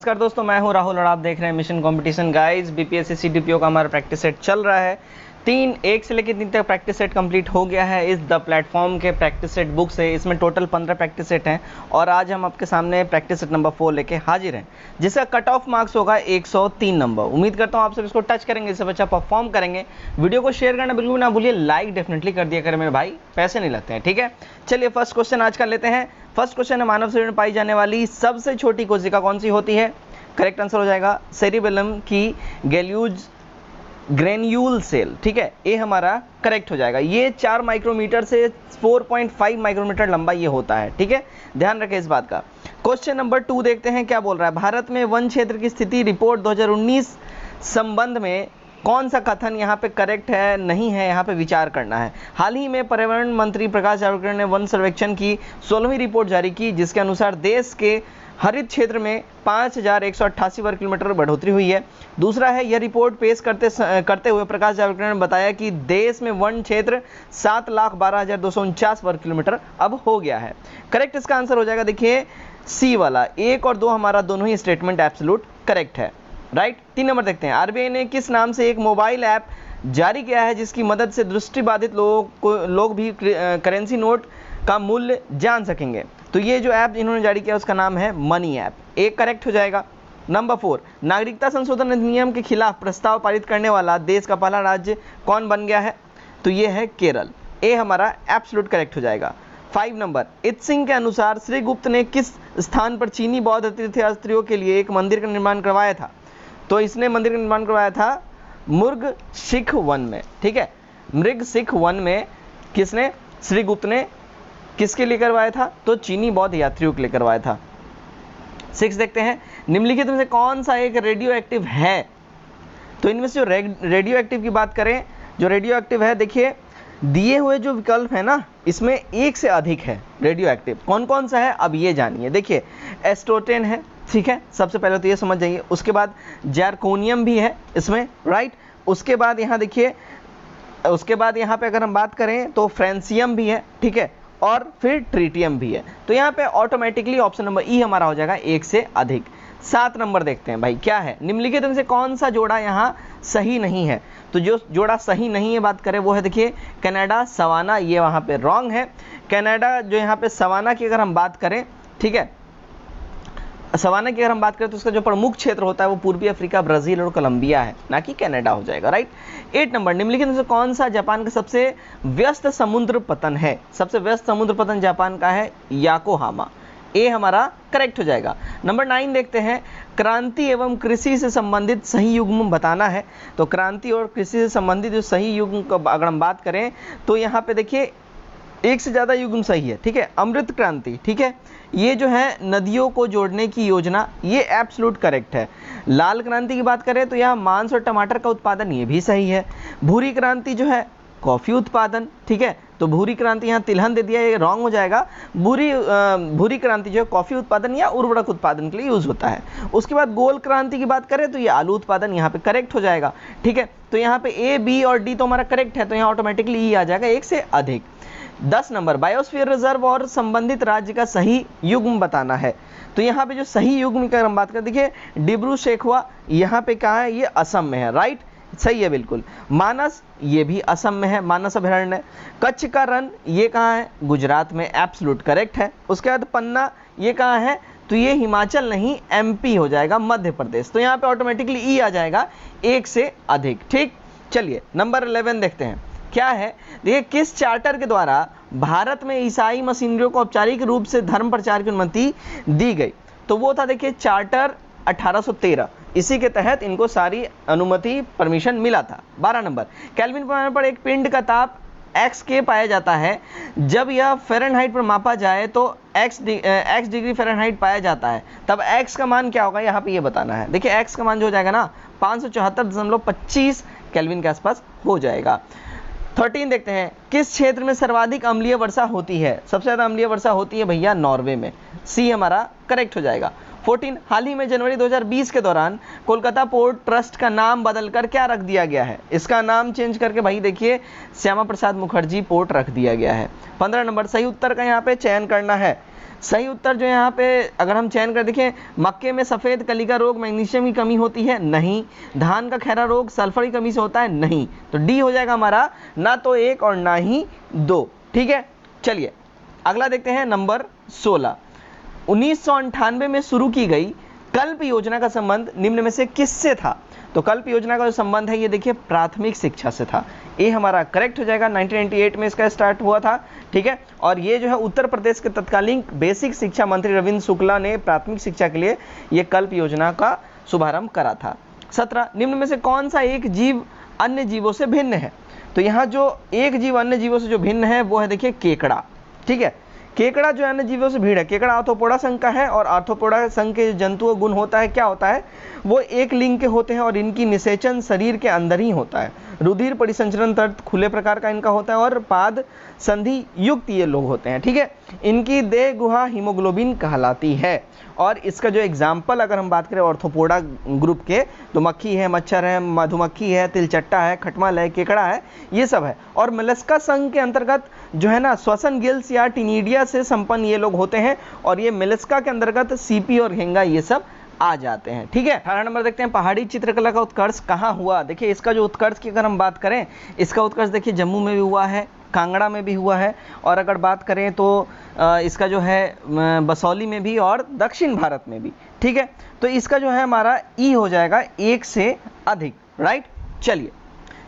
नमस्कार दोस्तों, मैं हूं राहुल और आप देख रहे हैं mission competition guys. BPSC CDPO का हमारा प्रैक्टिस सेट चल रहा है। 1 से लेकर 3 तक प्रैक्टिस सेट कंप्लीट हो गया है। इस द प्लेटफॉर्म के प्रैक्टिस सेट बुक से इसमें टोटल 15 प्रैक्टिस सेट हैं और आज हम आपके सामने प्रैक्टिस सेट नंबर 4 लेके हाजिर हैं, जिसका कट ऑफ मार्क्स होगा 103 नंबर। उम्मीद करता हूँ आप सब इसको टच करेंगे, इससे अच्छा परफॉर्म करेंगे। वीडियो को शेयर करना बिल्कुल ना भूलिए, लाइक डेफिनेटली कर दिया करें मेरे भाई, पैसे नहीं लगते हैं, ठीक है। चलिए फर्स्ट क्वेश्चन आज का लेते हैं। फर्स्ट क्वेश्चन है, मानव शरीर में पाई जाने वाली सबसे छोटी कोशिका कौन सी होती है? करेक्ट आंसर हो जाएगा सेरिबेलम की ग्रेन्यूल सेल, ठीक है, ये हमारा करेक्ट हो जाएगा। ये 4 माइक्रोमीटर से 4.5 माइक्रोमीटर लंबा ये होता है, ठीक है, ध्यान रखें इस बात का। क्वेश्चन नंबर 2 देखते हैं क्या बोल रहा है। भारत में वन क्षेत्र की स्थिति रिपोर्ट 2019 संबंध में कौन सा कथन यहाँ पे करेक्ट है, नहीं है, यहाँ पे विचार करना है। हाल ही में पर्यावरण मंत्री प्रकाश जावड़ेकर ने वन सर्वेक्षण की 16वीं रिपोर्ट जारी की, जिसके अनुसार देश के हरित क्षेत्र में 5188 वर्ग किलोमीटर बढ़ोतरी हुई है। दूसरा है, यह रिपोर्ट पेश करते हुए प्रकाश जावड़ेकर ने बताया कि देश में वन क्षेत्र 7,12,249 वर्ग किलोमीटर अब हो गया है। करेक्ट इसका आंसर हो जाएगा, देखिए सी वाला। 1 और 2 हमारा दोनों ही स्टेटमेंट एब्सोल्यूट करेक्ट है, राइट। 3 नंबर देखते हैं। आरबीआई ने किस नाम से एक मोबाइल ऐप जारी किया है जिसकी मदद से दृष्टिबाधित लोग भी करेंसी नोट का मूल्य जान सकेंगे? तो ये जो ऐप इन्होंने जारी किया उसका नाम है मनी ऐप। एक करेक्ट हो जाएगा। नंबर 4, नागरिकता संशोधन अधिनियम के खिलाफ प्रस्ताव पारित करने वाला देश का पहला राज्य कौन बन गया है? तो ये है केरल। ए हमारा एब्सोल्यूट करेक्ट हो जाएगा। 5 नंबर, इत्सिंग के अनुसार श्री गुप्त ने किस स्थान पर चीनी बौद्ध तीर्थयात्रियों के लिए एक मंदिर का निर्माण करवाया था? तो इसने मंदिर का निर्माण करवाया था मृग सिख वन में, ठीक है। मृग सिख वन में किसने? श्री गुप्त ने किसके लिए करवाया था? तो चीनी बौद्ध यात्रियों के लिए करवाया था। 6 देखते हैं, निम्नलिखित में से कौन सा एक रेडियो एक्टिव है? तो इनमें से जो रेडियो एक्टिव की बात करें, जो रेडियो एक्टिव है, देखिए दिए हुए जो विकल्प है ना, इसमें एक से अधिक है रेडियो एक्टिव। कौन कौन सा है अब ये जानिए। देखिए एस्ट्रोटेन है, ठीक है, सबसे पहले तो ये समझ जाइए। उसके बाद जैरकोनियम भी है इसमें, राइट। उसके बाद यहाँ देखिए, उसके बाद यहाँ पे अगर हम बात करें तो फ्रेंसियम भी है, ठीक है, और फिर ट्रीटियम भी है। तो यहाँ पे ऑटोमेटिकली ऑप्शन नंबर ई हमारा हो जाएगा एक से अधिक। 7 नंबर देखते हैं भाई, क्या है? निम्नलिखित में से कौन सा जोड़ा यहाँ सही नहीं है? तो जो जोड़ा सही नहीं है बात करें वो है, देखिए कनाडा सवाना, ये वहाँ पे रॉन्ग है। कनाडा जो यहाँ पे सवाना की अगर हम बात करें, ठीक है, सवाना की अगर हम बात करें तो उसका जो प्रमुख क्षेत्र होता है वो पूर्वी अफ्रीका, ब्राजील और कोलंबिया है, ना कि कनाडा हो जाएगा, राइट। 8 नंबर, निम्नलिखित में से कौन सा जापान का सबसे व्यस्त समुद्र पतन है? सबसे व्यस्त समुद्र पतन जापान का है याकोहामा। ए हमारा करेक्ट हो जाएगा। नंबर 9 देखते हैं, क्रांति एवं कृषि से संबंधित सही युग्म बताना है। तो क्रांति और कृषि से संबंधित जो सही युग्म का अगर हम बात करें तो यहाँ पे देखिए एक से ज़्यादा युग्म सही है, ठीक है। अमृत क्रांति, ठीक है, ये जो है नदियों को जोड़ने की योजना, ये एब्सोल्यूट करेक्ट है। लाल क्रांति की बात करें तो यहाँ मांस और टमाटर का उत्पादन, ये भी सही है। भूरी क्रांति जो है कॉफ़ी उत्पादन, ठीक है, तो भूरी क्रांति यहाँ तिलहन दे दिया, ये रॉन्ग हो जाएगा। भूरी क्रांति जो है कॉफ़ी उत्पादन या उर्वरक उत्पादन के लिए यूज़ होता है। उसके बाद गोल क्रांति की बात करें तो ये आलू उत्पादन यहाँ पे करेक्ट हो जाएगा, ठीक है। तो यहाँ पे ए, बी और डी तो हमारा करेक्ट है, तो यहाँ ऑटोमेटिकली ई आ जाएगा एक से अधिक। 10 नंबर, बायोस्फीयर रिजर्व और संबंधित राज्य का सही युग्म बताना है। तो यहाँ पे जो सही युग्म की हम बात करें, देखिए डिब्रू शेखवा यहाँ पे कहाँ है? ये असम में है, राइट, सही है बिल्कुल। मानस, ये भी असम में है, मानस अभयारण्य। कच्छ का रण, ये कहाँ है? गुजरात में, एब्सोल्यूट करेक्ट है। उसके बाद पन्ना, ये कहाँ है? तो ये हिमाचल नहीं, एमपी हो जाएगा, मध्य प्रदेश। तो यहाँ पे ऑटोमेटिकली ई आ जाएगा एक से अधिक, ठीक। चलिए नंबर 11 देखते हैं क्या है। देखिए किस चार्टर के द्वारा भारत में ईसाई मशीनरियों को औपचारिक रूप से धर्म प्रचार की अनुमति दी गई? तो वो था, देखिए चार्टर 1813, इसी के तहत इनको सारी अनुमति, परमिशन मिला था। 12 नंबर, केल्विन पैमाने पर एक पिंड का ताप x के पाया जाता है जब यह फ़ारेनहाइट पर मापा जाए तो x डिग्री फ़ारेनहाइट पाया जाता है, तब x का मान क्या होगा यहाँ पे ये बताना है। देखिए x का मान जो हो जाएगा ना 574.25 केल्विन के आसपास हो जाएगा। 13 देखते हैं, किस क्षेत्र में सर्वाधिक अम्लीय वर्षा होती है? सबसे ज़्यादा अम्लीय वर्षा होती है भैया नॉर्वे में, सी हमारा करेक्ट हो जाएगा। 14, हाल ही में जनवरी 2020 के दौरान कोलकाता पोर्ट ट्रस्ट का नाम बदलकर क्या रख दिया गया है? इसका नाम चेंज करके भाई देखिए श्यामा प्रसाद मुखर्जी पोर्ट रख दिया गया है। 15 नंबर, सही उत्तर का यहाँ पे चयन करना है। सही उत्तर जो यहाँ पे अगर हम चयन कर देखें, मक्के में सफ़ेद कली का रोग मैग्नीशियम की कमी होती है, नहीं। धान का खैरा रोग सल्फर की कमी से होता है, नहीं। तो डी हो जाएगा हमारा, ना तो 1 और ना ही 2। ठीक है, चलिए अगला देखते हैं नंबर 16। 1998 में शुरू की गई कल्प योजना का संबंध निम्न में से किससे था? तो कल्प योजना का जो संबंध है ये देखिए प्राथमिक शिक्षा से था। ये हमारा करेक्ट हो जाएगा। 1998 में इसका स्टार्ट हुआ था। ठीक है, और ये जो है उत्तर प्रदेश के तत्कालीन बेसिक शिक्षा मंत्री रविंद्र शुक्ला ने प्राथमिक शिक्षा के लिए ये कल्प योजना का शुभारंभ करा था। 17 निम्न में से कौन सा एक जीव अन्य जीवों से भिन्न है? तो यहाँ जो एक जीव अन्य जीवों से जो भिन्न है वो है देखिए केकड़ा। ठीक है, केकड़ा जो अन्य जीवों से भिन्न है, केकड़ा आर्थ्रोपोडा संघ का है और आर्थ्रोपोडा संघ के जंतुओं गुण होता है, क्या होता है, वो एक लिंग के होते हैं और इनकी निषेचन शरीर के अंदर ही होता है। रुधिर परिसंचरण तंत्र खुले प्रकार का इनका होता है और पाद संधि युक्त ये लोग होते हैं। ठीक है, इनकी देह गुहा हीमोग्लोबिन कहलाती है। और इसका जो एग्जाम्पल अगर हम बात करें ऑर्थ्रोपोडा ग्रुप के, तो मक्खी है, मच्छर है, मधुमक्खी है, तिलचट्टा है, खटमल है, केकड़ा है, ये सब है। और मोलस्का संघ के अंतर्गत जो है ना श्वसन गिल्स या टिनिडिया से संपन्न ये लोग होते हैं और ये मोलस्का के अंतर्गत सीपी और घेंगा ये सब आ जाते हैं। ठीक है, 18 नंबर देखते हैं, पहाड़ी चित्रकला का उत्कर्ष कहाँ हुआ? देखिए इसका जो उत्कर्ष की अगर हम बात करें, इसका उत्कर्ष देखिए जम्मू में भी हुआ है, कांगड़ा में भी हुआ है, और अगर बात करें तो इसका जो है बसौली में भी और दक्षिण भारत में भी। ठीक है, तो इसका जो है हमारा ई हो जाएगा 1 से अधिक। राइट, चलिए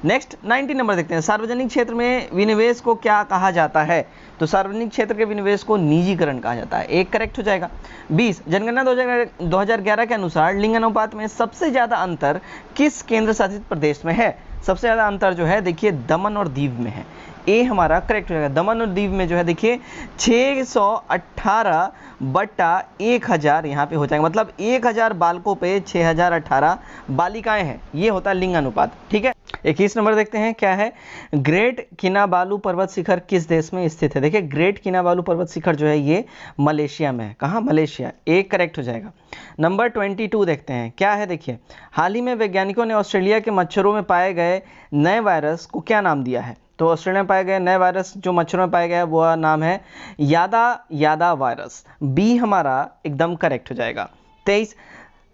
नेक्स्ट 19 नंबर देखते हैं, सार्वजनिक क्षेत्र में विनिवेश को क्या कहा जाता है? तो सार्वजनिक क्षेत्र के विनिवेश को निजीकरण कहा जाता है। एक करेक्ट हो जाएगा। 20 जनगणना 2011 के अनुसार लिंग अनुपात में सबसे ज्यादा अंतर किस केंद्र शासित प्रदेश में है? सबसे ज्यादा अंतर जो है देखिए दमन और दीव में है। ए हमारा करेक्ट हो जाएगा। दमन और दीव में जो है देखिए 618/1000 यहाँ पे हो जाएगा, मतलब 1000 बालकों पे 6018 बालिकाएं हैं। ये होता है लिंग अनुपात। ठीक है, 21 नंबर देखते हैं क्या है, ग्रेट किनाबालू पर्वत शिखर किस देश में स्थित है? देखिए ग्रेट किनाबालू पर्वत शिखर जो है ये मलेशिया में है। कहाँ? मलेशिया। एक करेक्ट हो जाएगा। नंबर 22 देखते हैं क्या है, देखिए हाल ही में वैज्ञानिकों ने ऑस्ट्रेलिया के मच्छरों में पाए गए नए वायरस को क्या नाम दिया है? तो ऑस्ट्रेलिया में पाए गए नए वायरस जो मच्छरों में पाया गया है वो नाम है यादा वायरस। बी हमारा एकदम करेक्ट हो जाएगा। 23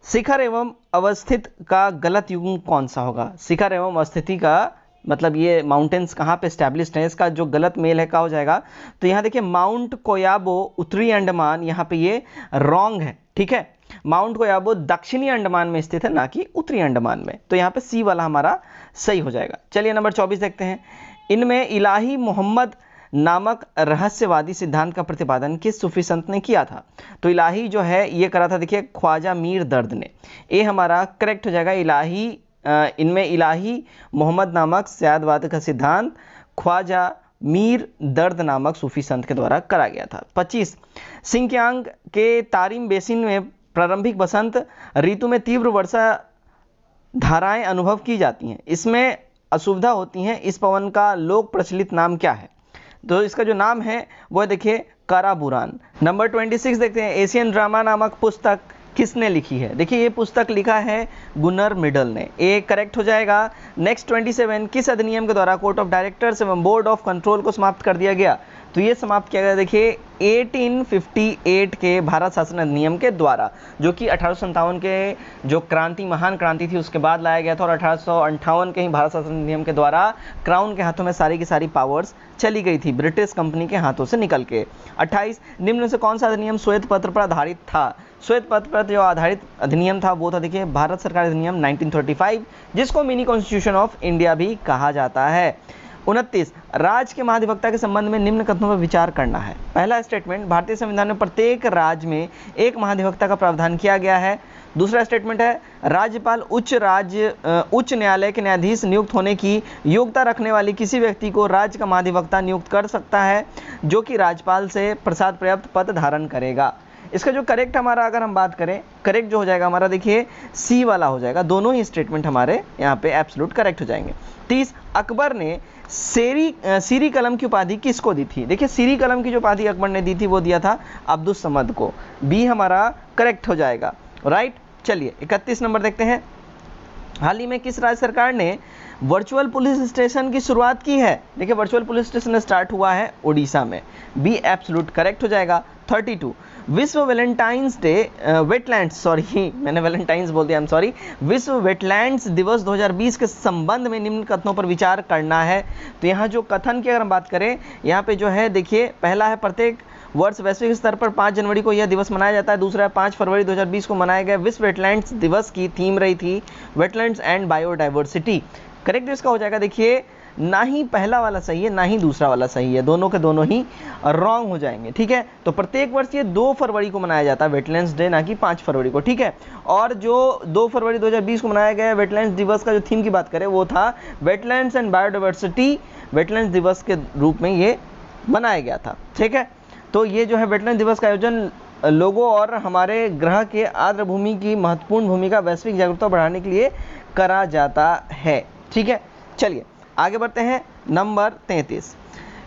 शिखर एवं अवस्थित का गलत युग्म कौन सा होगा? शिखर एवं अवस्थिति का मतलब ये माउंटेन्स कहाँ पे स्टैब्लिश्ड है, इसका जो गलत मेल है क्या हो जाएगा? तो यहाँ देखिए माउंट कोयाबो उत्तरी अंडमान, यहाँ पे ये रॉन्ग है। ठीक है, माउंट कोयाबो दक्षिणी अंडमान में स्थित है, ना कि उत्तरी अंडमान में। तो यहाँ पे सी वाला हमारा सही हो जाएगा। चलिए नंबर 24 देखते हैं, इनमें इलाही मोहम्मद नामक रहस्यवादी सिद्धांत का प्रतिपादन किस सूफी संत ने किया था? तो इलाही जो है ये करा था देखिए ख्वाजा मीर दर्द ने। ये हमारा करेक्ट हो जाएगा। इलाही इनमें इलाही मोहम्मद नामक सयादवाद का सिद्धांत ख्वाजा मीर दर्द नामक सूफी संत के द्वारा करा गया था। 25 सिंकियांग के तारिम बेसिन में प्रारंभिक बसंत ऋतु में तीव्र वर्षा धाराएं अनुभव की जाती हैं, इसमें असुविधा होती हैं, इस पवन का लोक प्रचलित नाम क्या है? तो इसका जो नाम है वो देखिए काराबुरान। नंबर 26 देखते हैं, एशियन ड्रामा नामक पुस्तक किसने लिखी है? देखिए ये पुस्तक लिखा है गुनर मिडल ने। ए करेक्ट हो जाएगा। नेक्स्ट 27 किस अधिनियम के द्वारा कोर्ट ऑफ डायरेक्टर्स एवं बोर्ड ऑफ कंट्रोल को समाप्त कर दिया गया? तो ये समाप्त किया गया देखिए 1858 के भारत शासन अधिनियम के द्वारा, जो कि 1857 के जो क्रांति महान क्रांति थी उसके बाद लाया गया था, और 1858 के ही भारत शासन अधिनियम के द्वारा क्राउन के हाथों में सारी की सारी पावर्स चली गई थी ब्रिटिश कंपनी के हाथों से निकल के। 28 निम्न में से कौन सा अधिनियम श्वेत पत्र पर आधारित था? श्वेत पत्र पर जो आधारित अधिनियम था वो था देखिए भारत सरकार अधिनियम 1935, जिसको मिनी कॉन्स्टिट्यूशन ऑफ इंडिया भी कहा जाता है। 29 राज्य के महाधिवक्ता के संबंध में निम्न कथनों पर विचार करना है। पहला स्टेटमेंट, भारतीय संविधान में प्रत्येक राज्य में एक महाधिवक्ता का प्रावधान किया गया है। दूसरा स्टेटमेंट है, राज्यपाल उच्च न्यायालय के न्यायाधीश नियुक्त होने की योग्यता रखने वाली किसी व्यक्ति को राज्य का महाधिवक्ता नियुक्त कर सकता है, जो कि राज्यपाल से प्रसाद पर्याप्त पद धारण करेगा। इसका जो करेक्ट हमारा अगर हम बात करें, करेक्ट जो हो जाएगा हमारा देखिए सी वाला हो जाएगा। दोनों ही स्टेटमेंट हमारे यहाँ पे एब्सोल्यूट करेक्ट हो जाएंगे। 30 अकबर ने सीरी कलम की उपाधि किसको दी थी? देखिए सीरी कलम की जो उपाधि अकबर ने दी थी वो दिया था अब्दुल समद को। बी हमारा करेक्ट हो जाएगा। राइट, चलिए 31 नंबर देखते हैं, हाल ही में किस राज्य सरकार ने वर्चुअल पुलिस स्टेशन की शुरुआत की है? देखिए वर्चुअल पुलिस स्टेशन स्टार्ट हुआ है उड़ीसा में। बी एब्सोल्यूट करेक्ट हो जाएगा। 32 विश्व वैलेंटाइंस डे वेटलैंड्स सॉरी मैंने वैलेंटाइंस बोल दिया, आई एम सॉरी। विश्व वेटलैंड्स दिवस 2020 के संबंध में निम्न कथनों पर विचार करना है। तो यहाँ जो कथन की अगर हम बात करें, यहाँ पे जो है देखिए पहला है प्रत्येक वर्ष वैश्विक स्तर पर 5 जनवरी को यह दिवस मनाया जाता है। दूसरा है 5 फरवरी 2020 को मनाया गया विश्व वेटलैंड्स दिवस की थीम रही थी वेटलैंड्स एंड बायोडाइवर्सिटी। करेक्ट इसका हो जाएगा देखिए ना ही पहला वाला सही है ना ही दूसरा वाला सही है, दोनों के दोनों ही रॉन्ग हो जाएंगे। ठीक है, तो प्रत्येक वर्ष ये 2 फरवरी को मनाया जाता है वेटलैंड्स डे, ना कि 5 फरवरी को। ठीक है, और जो 2 फरवरी 2020 को मनाया गया वेटलैंड्स दिवस का जो थीम की बात करें वो था वेटलैंड्स एंड बायोडाइवर्सिटी। वेटलैंड्स दिवस के रूप में ये मनाया गया था। ठीक है, तो ये जो है वेटलैंड दिवस का आयोजन लोगों और हमारे ग्रह के आर्द्र भूमि की महत्वपूर्ण भूमिका वैश्विक जागरूकता बढ़ाने के लिए करा जाता है। ठीक है, चलिए आगे बढ़ते हैं। नंबर 33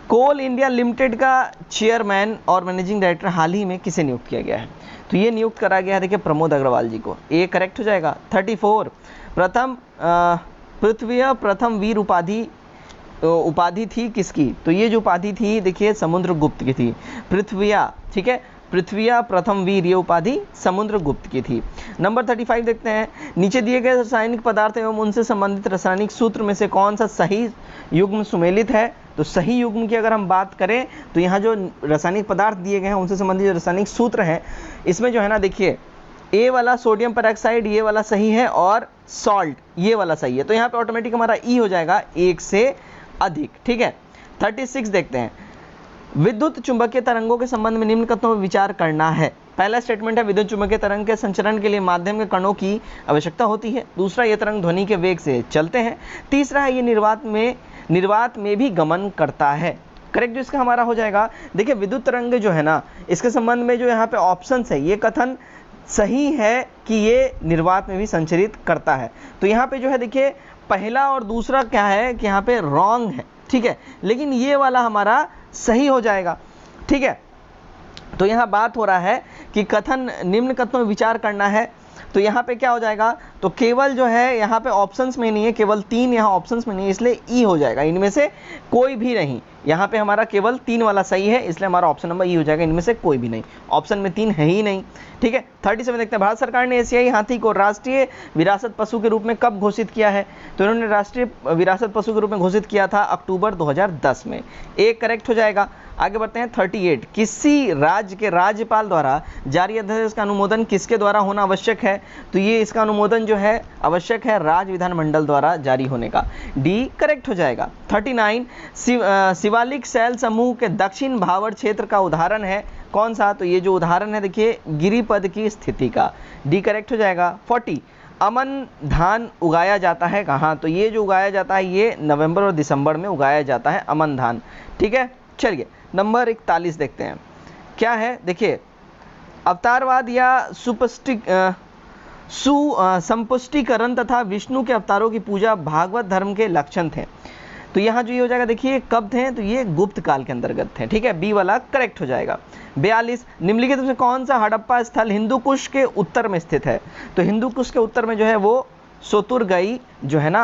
कोल इंडिया लिमिटेड का चेयरमैन और मैनेजिंग डायरेक्टर हाल ही में किसे नियुक्त किया गया है? तो ये नियुक्त करा गया है देखिए प्रमोद अग्रवाल जी को। ए करेक्ट हो जाएगा। 34 पृथ्वी प्रथम वीर उपाधि थी किसकी? तो ये जो उपाधि थी देखिए समुद्रगुप्त की थी। पृथ्विया, ठीक है, पृथ्विया प्रथम वीर ये उपाधि समुद्रगुप्त की थी। नंबर 35 देखते हैं। नीचे दिए गए रासायनिक पदार्थ एवं उनसे संबंधित रासायनिक सूत्र में से कौन सा सही युग्म सुमेलित है? तो सही युग्म की अगर हम बात करें तो यहाँ जो रासायनिक पदार्थ दिए गए हैं उनसे संबंधित जो रासायनिक सूत्र हैं इसमें जो है ना देखिए ए वाला सोडियम पेरोक्साइड ये वाला सही है और सॉल्ट ये वाला सही है। तो यहाँ पे ऑटोमेटिक हमारा ई हो जाएगा 1 से अधिक। ठीक है, 36 देखते हैं। विद्युत चुंबकीय तरंगों के संबंध में निम्न कथनों पर विचार करना है। पहला स्टेटमेंट है विद्युत चुंबकीय तरंग के संचरण के लिए माध्यम के कणों की आवश्यकता होती है। दूसरा, ये तरंग ध्वनि के वेग से चलते हैं। तीसरा है ये निर्वात में भी गमन करता है। करेक्ट जो इसका हमारा हो जाएगा देखिए विद्युत तरंग जो है ना इसके संबंध में जो यहाँ पे ऑप्शन है ये कथन सही है कि ये निर्वात में भी संचरित करता है। तो यहाँ पे जो है देखिए पहला और दूसरा क्या है कि यहाँ पे रॉन्ग है। ठीक है, लेकिन ये वाला हमारा सही हो जाएगा। ठीक है, तो यहाँ बात हो रहा है कि कथन निम्न कथनों में विचार करना है। तो यहाँ पे क्या हो जाएगा तो केवल जो है यहाँ पे ऑप्शंस में नहीं है, केवल 3 यहाँ ऑप्शंस में नहीं है, इसलिए ई हो जाएगा। इनमें से कोई भी नहीं, यहाँ पे हमारा केवल 3 वाला सही है इसलिए हमारा ऑप्शन नंबर ई हो जाएगा। इनमें से कोई भी नहीं, ऑप्शन में 3 है ही नहीं। ठीक है, 37 देखते हैं। भारत सरकार ने एशियाई हाथी को राष्ट्रीय विरासत पशु के रूप में कब घोषित किया है? तो इन्होंने राष्ट्रीय विरासत पशु के रूप में घोषित किया था अक्टूबर 2010 में। एक करेक्ट हो जाएगा। आगे बढ़ते हैं। 38 किसी राज्य के राज्यपाल द्वारा जारी अध्यादेश का अनुमोदन किसके द्वारा होना आवश्यक है? तो ये इसका अनुमोदन जो है आवश्यक है राज्य विधानमंडल द्वारा जारी होने का। डी करेक्ट हो जाएगा। 39 शिवालिक शैल समूह के दक्षिण भावर क्षेत्र का उदाहरण है कौन सा? तो ये जो उदाहरण है देखिए गिरिपद की स्थिति का। डी करेक्ट हो जाएगा। 40 अमन धान उगाया जाता है कहाँ? तो ये जो उगाया जाता है ये नवंबर और दिसंबर में उगाया जाता है अमन धान। ठीक है, चलिए नंबर 41 देखते हैं। क्या है देखिए अवतारवाद या संपुष्टिकरण तथा विष्णु के अवतारों की पूजा भागवत धर्म के लक्षण थे। तो यहाँ जो ये हो जाएगा देखिए कब थे? तो ये गुप्त काल के अंतर्गत थे। ठीक है, बी वाला करेक्ट हो जाएगा। 42 निम्नलिखित में कौन सा हड़प्पा स्थल हिंदू कुश के उत्तर में स्थित है? तो हिंदू कुश के उत्तर में जो है वो सोतुरगई जो है ना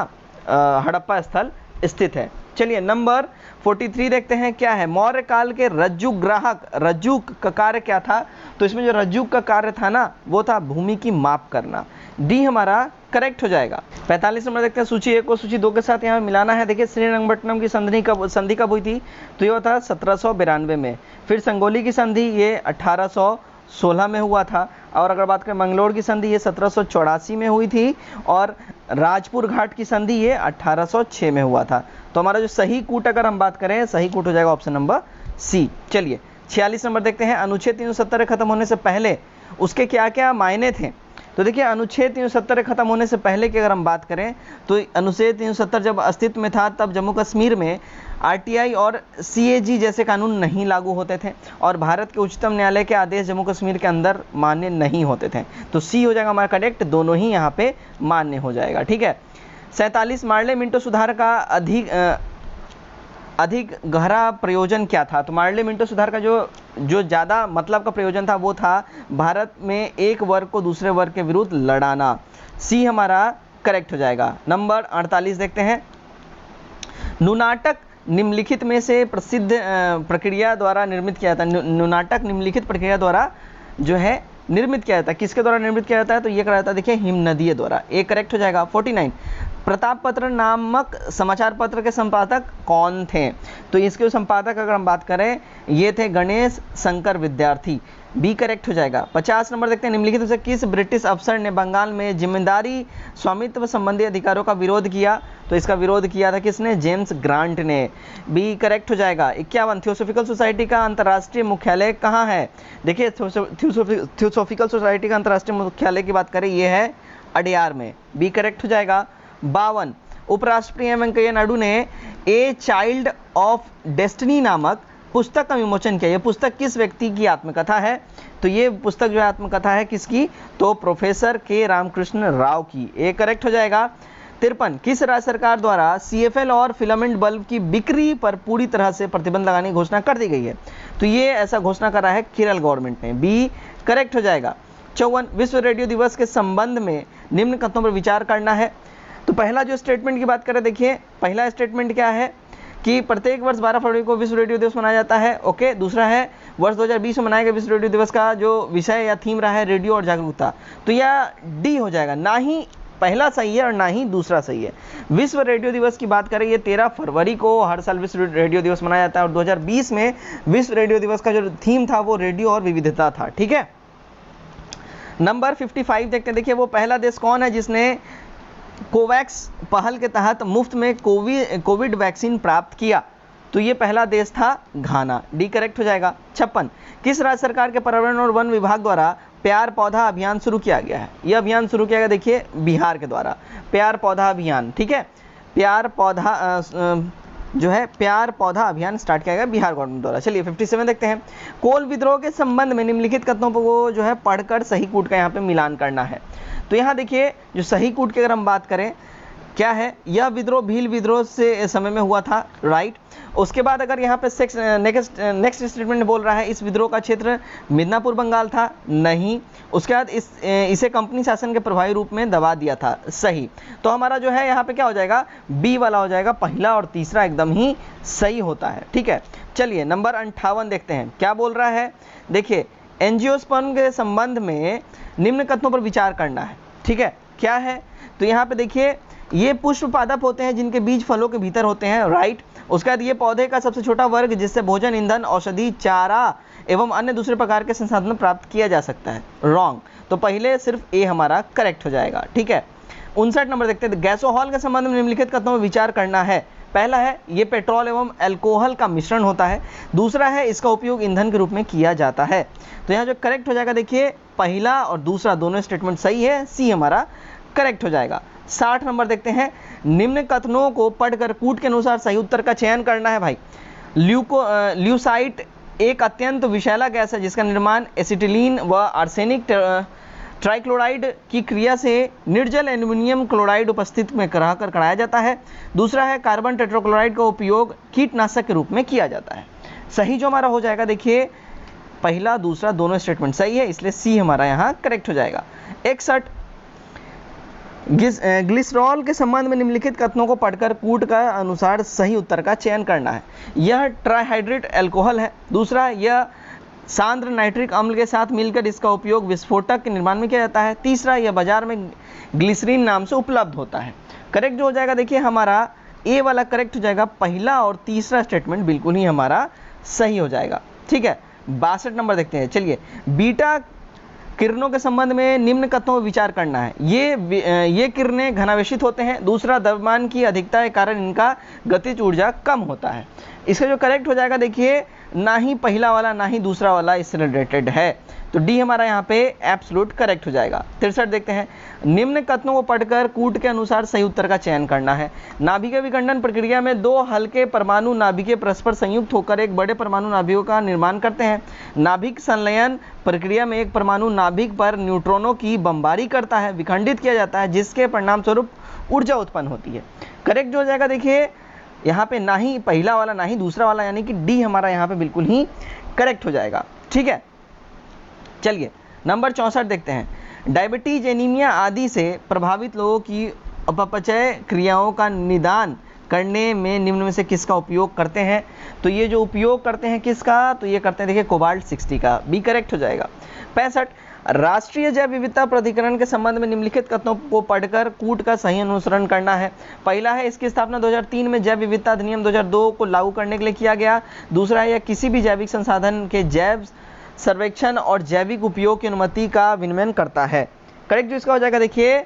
हड़प्पा स्थल स्थित है। चलिए नंबर 43 देखते हैं। क्या है? मौर्य काल के रज्जुक का कार्य क्या था? तो इसमें जो रज्जुक का कार्य था ना वो था भूमि की माप करना। डी हमारा करेक्ट हो जाएगा। 45 नंबर देखते हैं। सूची 1 को सूची 2 के साथ यहाँ मिलाना है। देखिए श्रीरंगपट्टनम की संधि कब हुई थी? तो ये था 1792 में। फिर संगोली की संधि ये 1816 में हुआ था। और अगर बात करें मंगलोर की संधि ये 1784 में हुई थी। और राजपुर घाट की संधि ये 1806 में हुआ था। तो हमारा जो सही कूट अगर हम बात करें सही कूट हो जाएगा ऑप्शन नंबर सी। चलिए 46 नंबर देखते हैं। अनुच्छेद 370 खत्म होने से पहले उसके क्या क्या मायने थे? तो देखिए अनुच्छेद 370 खत्म होने से पहले की अगर हम बात करें तो अनुच्छेद 370 जब अस्तित्व में था तब जम्मू कश्मीर में आरटीआई और सीएजी जैसे कानून नहीं लागू होते थे और भारत के उच्चतम न्यायालय के आदेश जम्मू कश्मीर के अंदर मान्य नहीं होते थे। तो सी हो जाएगा हमारा करेक्ट, दोनों ही यहाँ पे मान्य हो जाएगा। ठीक है। 47 मार्ले मिंटो सुधार का अधिक गहरा प्रयोजन क्या था? तो मार्ले मिंटो सुधार का जो ज़्यादा मतलब का प्रयोजन था वो था भारत में एक वर्ग को दूसरे वर्ग के विरुद्ध लड़ाना। सी हमारा करेक्ट हो जाएगा। नंबर 48 देखते हैं, नुनाटक निम्नलिखित में से प्रसिद्ध प्रक्रिया द्वारा निर्मित किया जाता है। नुनाटक निम्नलिखित प्रक्रिया द्वारा जो है निर्मित किया जाता है, किसके द्वारा निर्मित किया जाता है? तो ये करा जाता है, देखिए, हिमनदीय द्वारा। ए करेक्ट हो जाएगा। 49, प्रताप पत्र नामक समाचार पत्र के संपादक कौन थे? तो इसके संपादक अगर हम बात करें, ये थे गणेश शंकर विद्यार्थी। बी करेक्ट हो जाएगा। 50 नंबर देखते हैं, निम्नलिखित में से किस ब्रिटिश अफसर ने बंगाल में जिम्मेदारी स्वामित्व संबंधी अधिकारों का विरोध किया? तो इसका विरोध किया था किसने? जेम्स ग्रांट ने। बी करेक्ट हो जाएगा। 51, थियोसॉफिकल सोसाइटी का अंतर्राष्ट्रीय मुख्यालय कहाँ है? देखिए, थियोसॉफिकल सोसाइटी का अंतर्राष्ट्रीय मुख्यालय की बात करें, ये है अडयार में। बी करेक्ट हो जाएगा। 52, उपराष्ट्रपति एम वेंकैया नायडू ने ए चाइल्ड ऑफ डेस्टिनी नामक पुस्तक का विमोचन किया। यह पुस्तक किस व्यक्ति की आत्मकथा है? तो ये पुस्तक जो है आत्मकथा है किसकी? तो प्रोफेसर के रामकृष्ण राव की। ए करेक्ट हो जाएगा। 53, किस राज्य सरकार द्वारा CFL और फिलामेंट बल्ब की बिक्री पर पूरी तरह से प्रतिबंध लगाने की घोषणा कर दी गई है? तो ये ऐसा घोषणा करा है केरल गवर्नमेंट ने। बी करेक्ट हो जाएगा। 54, विश्व रेडियो दिवस के संबंध में निम्न कथनों पर विचार करना है। तो पहला जो स्टेटमेंट की बात करें, देखिए, पहला स्टेटमेंट क्या है कि प्रत्येक वर्ष 12 फरवरी को विश्व रेडियो दिवस मनाया जाता है। ओके। दूसरा है, वर्ष 2020 में मनाए गए विश्व रेडियो दिवस का जो विषय या थीम रहा है रेडियो और जागरूकता। तो यह डी हो जाएगा, ना ही पहला सही है और ना ही दूसरा सही है। विश्व रेडियो दिवस की बात करें, ये 13 फरवरी को हर साल विश्व रेडियो दिवस मनाया जाता है, और 2020 में विश्व रेडियो दिवस का जो थीम था वो रेडियो और विविधता था। ठीक है। नंबर 55 देखते हैं। देखिए, वो पहला देश कौन है जिसने कोवैक्स पहल के तहत मुफ्त में कोविड वैक्सीन प्राप्त किया? तो ये पहला देश था घाना। डी करेक्ट हो जाएगा। 56, किस राज्य सरकार के पर्यावरण और वन विभाग द्वारा प्यार पौधा अभियान शुरू किया गया है? यह अभियान शुरू किया गया, देखिए, बिहार के द्वारा प्यार पौधा अभियान। ठीक है, प्यार पौधा अभियान स्टार्ट किया गया बिहार गवर्नमेंट द्वारा। चलिए 57 देखते हैं, कोल विद्रोह के संबंध में निम्नलिखित कथनों को जो है पढ़कर सही कूट का यहाँ पे मिलान करना है। तो यहाँ देखिए, जो सही कूट की अगर हम बात करें, क्या है, यह विद्रोह भील विद्रोह से समय में हुआ था, राइट। उसके बाद अगर यहाँ पे नेक्स्ट स्टेटमेंट बोल रहा है, इस विद्रोह का क्षेत्र मिदनापुर बंगाल था, नहीं। उसके बाद इसे कंपनी शासन के प्रभावी रूप में दबा दिया था, सही। तो हमारा जो है यहाँ पे क्या हो जाएगा? बी वाला हो जाएगा। पहला और तीसरा एकदम ही सही होता है। ठीक है। चलिए नंबर 58 देखते हैं, क्या बोल रहा है। देखिए, एंजियोस्पर्म के संबंध में निम्न कथनों पर विचार करना है। ठीक है, क्या है? तो यहाँ पे देखिए, ये पुष्प पादप होते हैं जिनके बीज फलों के भीतर होते हैं, राइट। उसके बाद ये पौधे का सबसे छोटा वर्ग जिससे भोजन, ईंधन, औषधि, चारा एवं अन्य दूसरे प्रकार के संसाधन प्राप्त किया जा सकता है, रॉन्ग। तो पहले सिर्फ ए हमारा करेक्ट हो जाएगा। ठीक है। 59 नंबर देखते हैं, गैसोहॉल के संबंध में निम्नलिखित कथनों पर विचार करना है। पहला है, ये पेट्रोल एवं अल्कोहल का मिश्रण होता है। दूसरा है, इसका उपयोग ईंधन के रूप में किया जाता है। तो यहाँ जो करेक्ट हो जाएगा, देखिए, पहला और दूसरा दोनों स्टेटमेंट सही है, सी हमारा करेक्ट हो जाएगा। 60 नंबर देखते हैं, निम्न कथनों को पढ़कर कूट के अनुसार सही उत्तर का चयन करना है भाई। ल्यूसाइट एक अत्यंत विषैला गैस है जिसका निर्माण एसिटिलीन व आर्सेनिक ट्राइक्लोराइड की क्रिया से निर्जल एल्यूमिनियम क्लोराइड उपस्थित में रहकर कराया जाता है। दूसरा है, कार्बन टेट्राक्लोराइड का उपयोग कीटनाशक के रूप में किया जाता है। सही जो हमारा हो जाएगा, देखिए, पहला दूसरा दोनों स्टेटमेंट सही है, इसलिए सी हमारा यहाँ करेक्ट हो जाएगा। 61, ग्लिसरॉल के संबंध में निम्नलिखित कथनों को पढ़कर कूट का अनुसार सही उत्तर का चयन करना है। यह ट्राइहाइड्रेट अल्कोहल है। दूसरा, यह सांद्र नाइट्रिक अम्ल के साथ मिलकर इसका उपयोग विस्फोटक के निर्माण में किया जाता है। तीसरा, यह बाजार में ग्लिसरीन नाम से उपलब्ध होता है। करेक्ट जो हो जाएगा, देखिए, हमारा ए वाला करेक्ट हो जाएगा। पहला और तीसरा स्टेटमेंट बिल्कुल ही हमारा सही हो जाएगा। ठीक है। 62 नंबर देखते हैं। चलिए, बीटा किरणों के संबंध में निम्न कथनों पर विचार करना है। ये किरणें घनावेशित होते हैं। दूसरा, द्रव्यमान की अधिकता के कारण इनका गतिज ऊर्जा कम होता है। इसका जो करेक्ट हो जाएगा, देखिए, ना ही पहला वाला ना ही दूसरा वाला इससे रिलेटेड है, तो डी हमारा यहाँ पे एब्सोल्यूट करेक्ट हो जाएगा। 63 देखते हैं, निम्न कथनों को पढ़कर कूट के अनुसार सही उत्तर का चयन करना है। नाभिकीय विखंडन प्रक्रिया में दो हल्के परमाणु नाभिकीय परस्पर संयुक्त होकर एक बड़े परमाणु नाभिकों का निर्माण करते हैं। नाभिक संलयन प्रक्रिया में एक परमाणु नाभिक पर न्यूट्रॉनों की बमबारी करता है, विखंडित किया जाता है, जिसके परिणाम स्वरूप ऊर्जा उत्पन्न होती है। करेक्ट जो हो जाएगा, देखिए, यहाँ पे ना ही पहला वाला ना ही दूसरा वाला, यानी कि डी हमारा यहाँ पे बिल्कुल ही करेक्ट हो जाएगा। ठीक है। चलिए नंबर 64 देखते हैं, डायबिटीज, एनीमिया आदि से प्रभावित लोगों की अपचय क्रियाओं का निदान करने में निम्न में से किसका उपयोग करते हैं? तो ये जो उपयोग करते हैं किसका, तो ये करते हैं देखिए कोबाल्ट 60 का, बी करेक्ट हो जाएगा। 65 राष्ट्रीय जैव विविधता प्राधिकरण के संबंध में निम्नलिखित कथनों को पढ़कर कूट का सही अनुसरण करना है। पहला है इसकी स्थापना 2003 में जैव विविधता अधिनियम 2002 को लागू करने के लिए किया गया। दूसरा है यह किसी भी जैविक संसाधन के जैव सर्वेक्षण और जैविक उपयोग की अनुमति का विनियमन करता है। करेक्ट जो इसका हो जाएगा देखिए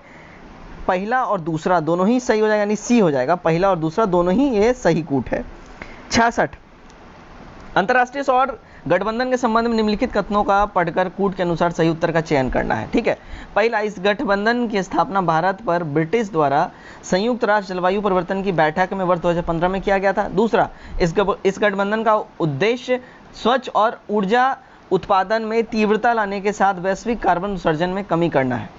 पहला और दूसरा दोनों ही सही हो जाएगा, यानी सी हो जाएगा, पहला और दूसरा दोनों ही ये सही कूट है। 66 अंतर्राष्ट्रीय सौर गठबंधन के संबंध में निम्नलिखित कथनों का पढ़कर कूट के अनुसार सही उत्तर का चयन करना है। ठीक है, पहला इस गठबंधन की स्थापना भारत पर ब्रिटिश द्वारा संयुक्त राष्ट्र जलवायु परिवर्तन की बैठक में वर्ष 2015 में किया गया था। दूसरा इस गठबंधन का उद्देश्य स्वच्छ और ऊर्जा उत्पादन में तीव्रता लाने के साथ वैश्विक कार्बन उत्सर्जन में कमी करना है।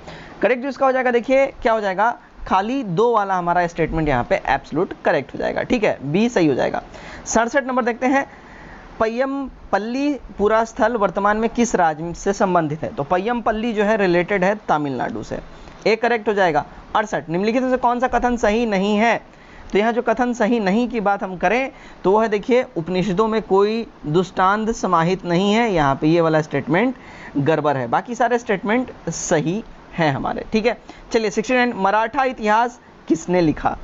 करेक्ट जो इसका हो जाएगा देखिए क्या हो जाएगा, खाली 2 वाला हमारा स्टेटमेंट यहाँ पे एब्सोल्यूट करेक्ट हो जाएगा। ठीक है, बी सही हो जाएगा। 67 नंबर देखते हैं, पय्यमपल्ली पूरा स्थल वर्तमान में किस राज्य से संबंधित है? तो पय्यमपल्ली जो है रिलेटेड है तमिलनाडु से, ए करेक्ट हो जाएगा। 68 निम्नलिखित में से कौन सा कथन सही नहीं है? तो यहाँ जो कथन सही नहीं की बात हम करें तो वह देखिए उपनिषदों में कोई दुष्टांत समाहित नहीं है, यहाँ पे ये वाला स्टेटमेंट गड़बड़ है, बाकी सारे स्टेटमेंट सही हैं हमारे। ठीक है, चलिए 69 मराठा इतिहास किसने लिखा?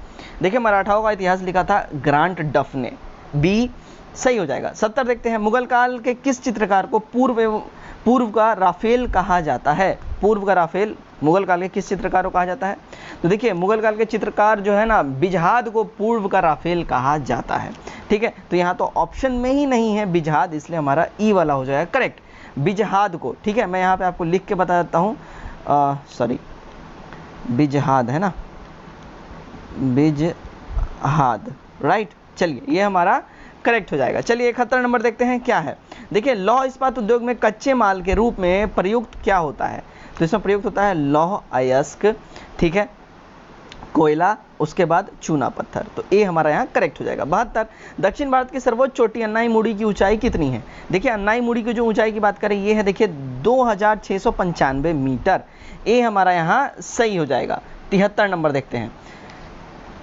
देखिए मराठाओं का इतिहास लिखा था ग्रांट डफ ने, बी सही हो जाएगा। 70 देखते हैं, मुगल काल के किस चित्रकार को पूर्व का राफेल कहा जाता है? पूर्व का राफेल मुगल काल के किस चित्रकार को कहा जाता है? तो देखिए मुगल काल के चित्रकार जो है ना बिजहाद को पूर्व का राफेल कहा जाता है। ठीक है, तो यहाँ तो ऑप्शन में ही नहीं है बिजहाद, इसलिए हमारा ई वाला हो जाएगा करेक्ट, बिजहाद को। ठीक है, मैं यहाँ पे आपको लिख के बता देता हूँ, सॉरी बिजहाद है ना, बिजहाद, राइट। चलिए ये हमारा करेक्ट हो जाएगा। चलिए 71 नंबर देखते हैं क्या है। देखिए लौह इस्पात उद्योग में कच्चे माल के रूप में प्रयुक्त क्या होता है? तो इसमें प्रयुक्त होता है लौह अयस्क, ठीक है, कोयला, उसके बाद चूना पत्थर, तो ए हमारा यहाँ करेक्ट हो जाएगा। 72 दक्षिण भारत की सर्वोच्च चोटी अन्नाईमुड़ी की ऊंचाई कितनी है? देखिए अन्नाईमुड़ी की जो ऊंचाई की बात करें ये है देखिए 2695 मीटर, ए हमारा यहाँ सही हो जाएगा। 73 नंबर देखते हैं,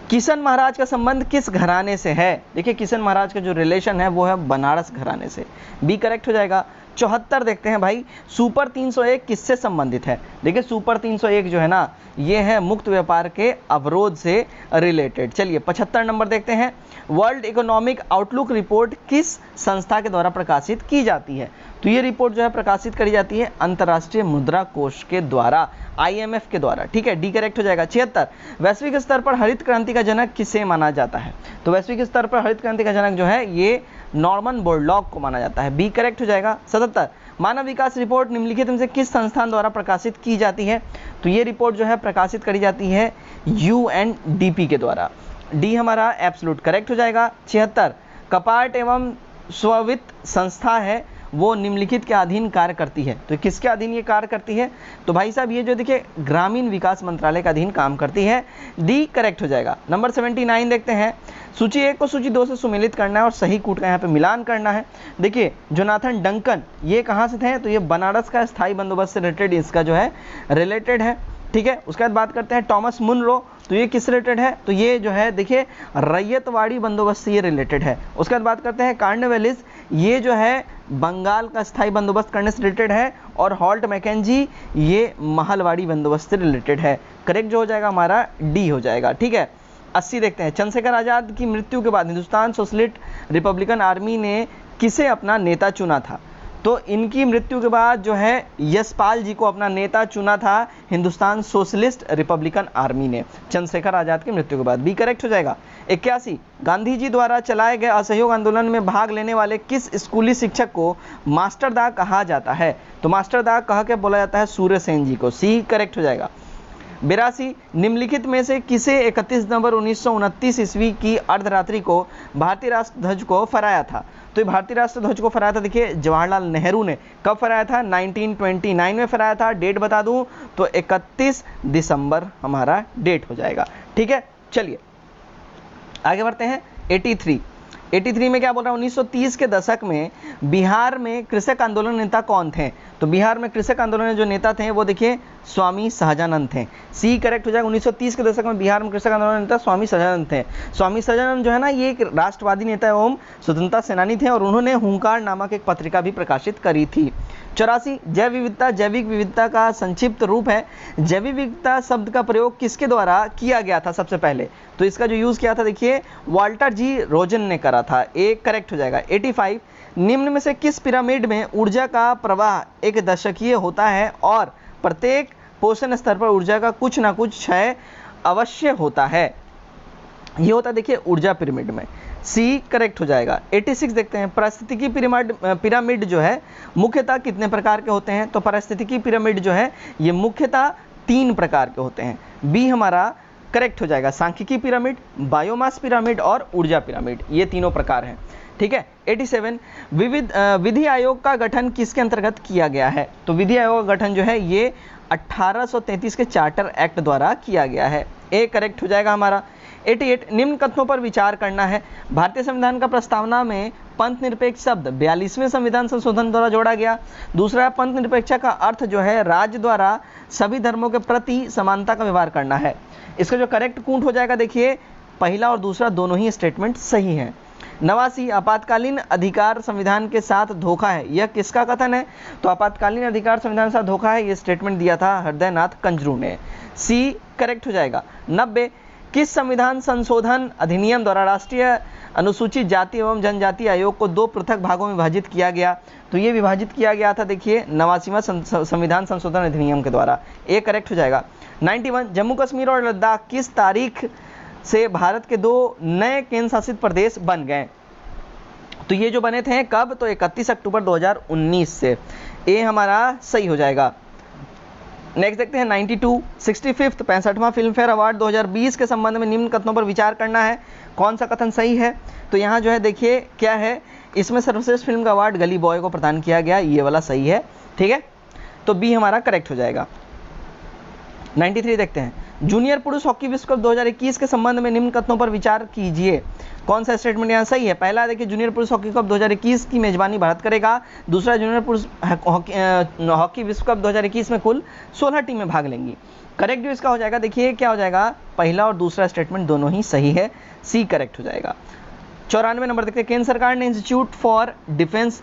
किशन महाराज का संबंध किस घराने से है? देखिए किशन महाराज का जो रिलेशन है वो है बनारस घराने से, बी करेक्ट हो जाएगा। 74 देखते हैं भाई, सुपर 301 किससे संबंधित है? देखिए सुपर 301 जो है ना ये है मुक्त व्यापार के अवरोध से रिलेटेड। चलिए 75 नंबर देखते हैं, वर्ल्ड इकोनॉमिक आउटलुक रिपोर्ट किस संस्था के द्वारा प्रकाशित की जाती है? तो ये रिपोर्ट जो है प्रकाशित करी जाती है अंतर्राष्ट्रीय मुद्रा कोष के द्वारा, IMF के द्वारा। ठीक है, डी करेक्ट हो जाएगा। 76 वैश्विक स्तर पर हरित क्रांति का जनक किसे माना जाता है? तो वैश्विक स्तर पर हरित क्रांति का जनक जो है ये नॉर्मन बोरलॉग को माना जाता है, बी करेक्ट हो जाएगा। 77 मानव विकास रिपोर्ट निम्नलिखित में से किस संस्थान द्वारा प्रकाशित की जाती है? तो ये रिपोर्ट जो है प्रकाशित करी जाती है UNDP के द्वारा, डी हमारा एब्सोल्यूट करेक्ट हो जाएगा। 76 कपाट एवं स्ववित्त संस्था है वो निम्नलिखित के अधीन कार्य करती है? तो किसके अधीन ये कार्य करती है? तो भाई साहब ये जो देखिए ग्रामीण विकास मंत्रालय का अधीन काम करती है, डी करेक्ट हो जाएगा। नंबर 79 देखते हैं, सूची 1 को सूची 2 से सुमेलित करना है और सही कूट का यहाँ पे मिलान करना है। देखिए जोनाथन डंकन ये कहाँ से थे? तो ये बनारस का स्थायी बंदोबस्त से रिलेटेड इसका जो है रिलेटेड है। ठीक है, उसके बाद बात करते हैं टॉमस मुनरो, तो ये किस रिलेटेड है? तो ये जो है देखिए रैयतवाड़ी बंदोबस्त से ये रिलेटेड है। उसके बाद बात करते हैं कार्नवेलिस, ये जो है बंगाल का स्थायी बंदोबस्त करने से रिलेटेड है, और हॉल्ट मैकेंजी ये महलवाड़ी बंदोबस्त से रिलेटेड है। करेक्ट जो हो जाएगा हमारा डी हो जाएगा। ठीक है, 80 देखते हैं, चंद्रशेखर आज़ाद की मृत्यु के बाद हिंदुस्तान सोशलिस्ट रिपब्लिकन आर्मी ने किसे अपना नेता चुना था? तो इनकी मृत्यु के बाद जो है यशपाल जी को अपना नेता चुना था हिंदुस्तान सोशलिस्ट रिपब्लिकन आर्मी ने, चंद्रशेखर आज़ाद की मृत्यु के बाद, बी करेक्ट हो जाएगा। 81 गांधी जी द्वारा चलाए गए असहयोग आंदोलन में भाग लेने वाले किस स्कूली शिक्षक को मास्टर दा कहा जाता है? तो मास्टर दा कह के बोला जाता है सूर्य सेन जी को, सी करेक्ट हो जाएगा। 82 निम्नलिखित में से किसे 31 नवंबर 1929 ईस्वी की अर्धरात्रि को भारतीय राष्ट्र ध्वज को फहराया था? तो ये भारतीय राष्ट्र ध्वज को फहराया था देखिए जवाहरलाल नेहरू ने, कब फहराया था? 1929 में फहराया था। डेट बता दूं तो 31 दिसंबर हमारा डेट हो जाएगा। ठीक है, चलिए आगे बढ़ते हैं। 83 83 में क्या बोल रहा है, 1930 के दशक में बिहार में कृषक आंदोलन नेता कौन थे? तो बिहार में कृषक आंदोलन जो नेता थे वो देखिए स्वामी सहजानंद थे। सी करेक्ट हो जाएगा। 1930 के दशक में बिहार में कृषक आंदोलन नेता स्वामी सहजानंद थे। स्वामी सहजानंद जो है ना, ये एक राष्ट्रवादी नेता एवं स्वतंत्रता सेनानी थे और उन्होंने हुंकार नामक एक पत्रिका भी प्रकाशित करी थी। 84 जैव विविधता, जैविक विविधता का संक्षिप्त रूप है। जैविक विविधता शब्द का प्रयोग किसके द्वारा किया गया था सबसे पहले? तो इसका जो यूज किया था देखिए वाल्टर जी रोजन ने करा था। एक करेक्ट हो जाएगा। 85 निम्न में से किस पिरामिड में ऊर्जा का प्रवाह एक दशकीय होता है और प्रत्येक पोषण स्तर पर ऊर्जा का कुछ ना कुछ क्षय अवश्य होता है? ये होता है देखिए ऊर्जा पिरामिड में। सी करेक्ट हो जाएगा। 86 देखते हैं, पारिस्थितिकी पिरामिड जो है मुख्यतः कितने प्रकार के होते हैं? तो पारिस्थितिकी पिरामिड जो है ये मुख्यतः 3 प्रकार के होते हैं। बी हमारा करेक्ट हो जाएगा। सांख्यिकी पिरामिड, बायोमास पिरामिड और ऊर्जा पिरामिड, ये तीनों प्रकार हैं। ठीक है। 87 विधि आयोग का गठन किसके अंतर्गत किया गया है? तो विधि आयोग का गठन जो है ये 1833 के चार्टर एक्ट द्वारा किया गया है। ए करेक्ट हो जाएगा हमारा। 88 निम्न कथनों पर विचार करना है। भारतीय संविधान का प्रस्तावना में पंथ निरपेक्ष शब्द 42वें संविधान संशोधन द्वारा जोड़ा गया। दूसरा, पंथ निरपेक्षता का अर्थ जो है राज्य द्वारा सभी धर्मों के प्रति समानता का व्यवहार करना है। इसका जो करेक्ट कूट हो जाएगा देखिए पहला और दूसरा दोनों ही स्टेटमेंट सही है। 89 आपातकालीन अधिकार संविधान के साथ धोखा है, यह किसका कथन है? तो आपातकालीन अधिकार संविधान के साथ धोखा है, यह स्टेटमेंट दिया था हृदयनाथ कंजरू ने। सी करेक्ट हो जाएगा। 90 किस संविधान संशोधन अधिनियम द्वारा राष्ट्रीय अनुसूचित जाति एवं जनजाति आयोग को 2 पृथक भागों में विभाजित किया गया? तो ये विभाजित किया गया था देखिए 89वां संविधान संशोधन अधिनियम के द्वारा। ए करेक्ट हो जाएगा। 91 जम्मू कश्मीर और लद्दाख किस तारीख से भारत के 2 नए केंद्र शासित प्रदेश बन गए? तो ये जो बने थे कब? तो 31 अक्टूबर 2019 से। ए हमारा सही हो जाएगा। नेक्स्ट देखते हैं 92 65वां 65वां फिल्म फेयर अवार्ड 2020 के संबंध में निम्न कथनों पर विचार करना है। कौन सा कथन सही है? तो यहाँ जो है देखिए क्या है, इसमें सर्वश्रेष्ठ फिल्म का अवार्ड गली बॉय को प्रदान किया गया, ये वाला सही है। ठीक है, तो बी हमारा करेक्ट हो जाएगा। 93 देखते हैं, जूनियर पुरुष हॉकी विश्व कप 2021 के संबंध में निम्न कथनों पर विचार कीजिए। कौन सा स्टेटमेंट यहाँ सही है? पहला देखिए जूनियर पुरुष हॉकी कप 2021 की मेजबानी भारत करेगा। दूसरा, जूनियर पुरुष हॉकी विश्व कप 2021 में कुल 16 टीमें भाग लेंगी। करेक्ट जो इसका हो जाएगा देखिए क्या हो जाएगा, पहला और दूसरा स्टेटमेंट दोनों ही सही है। सी करेक्ट हो जाएगा। 94 नंबर देखते हैं, केंद्र सरकार ने इंस्टीट्यूट फॉर डिफेंस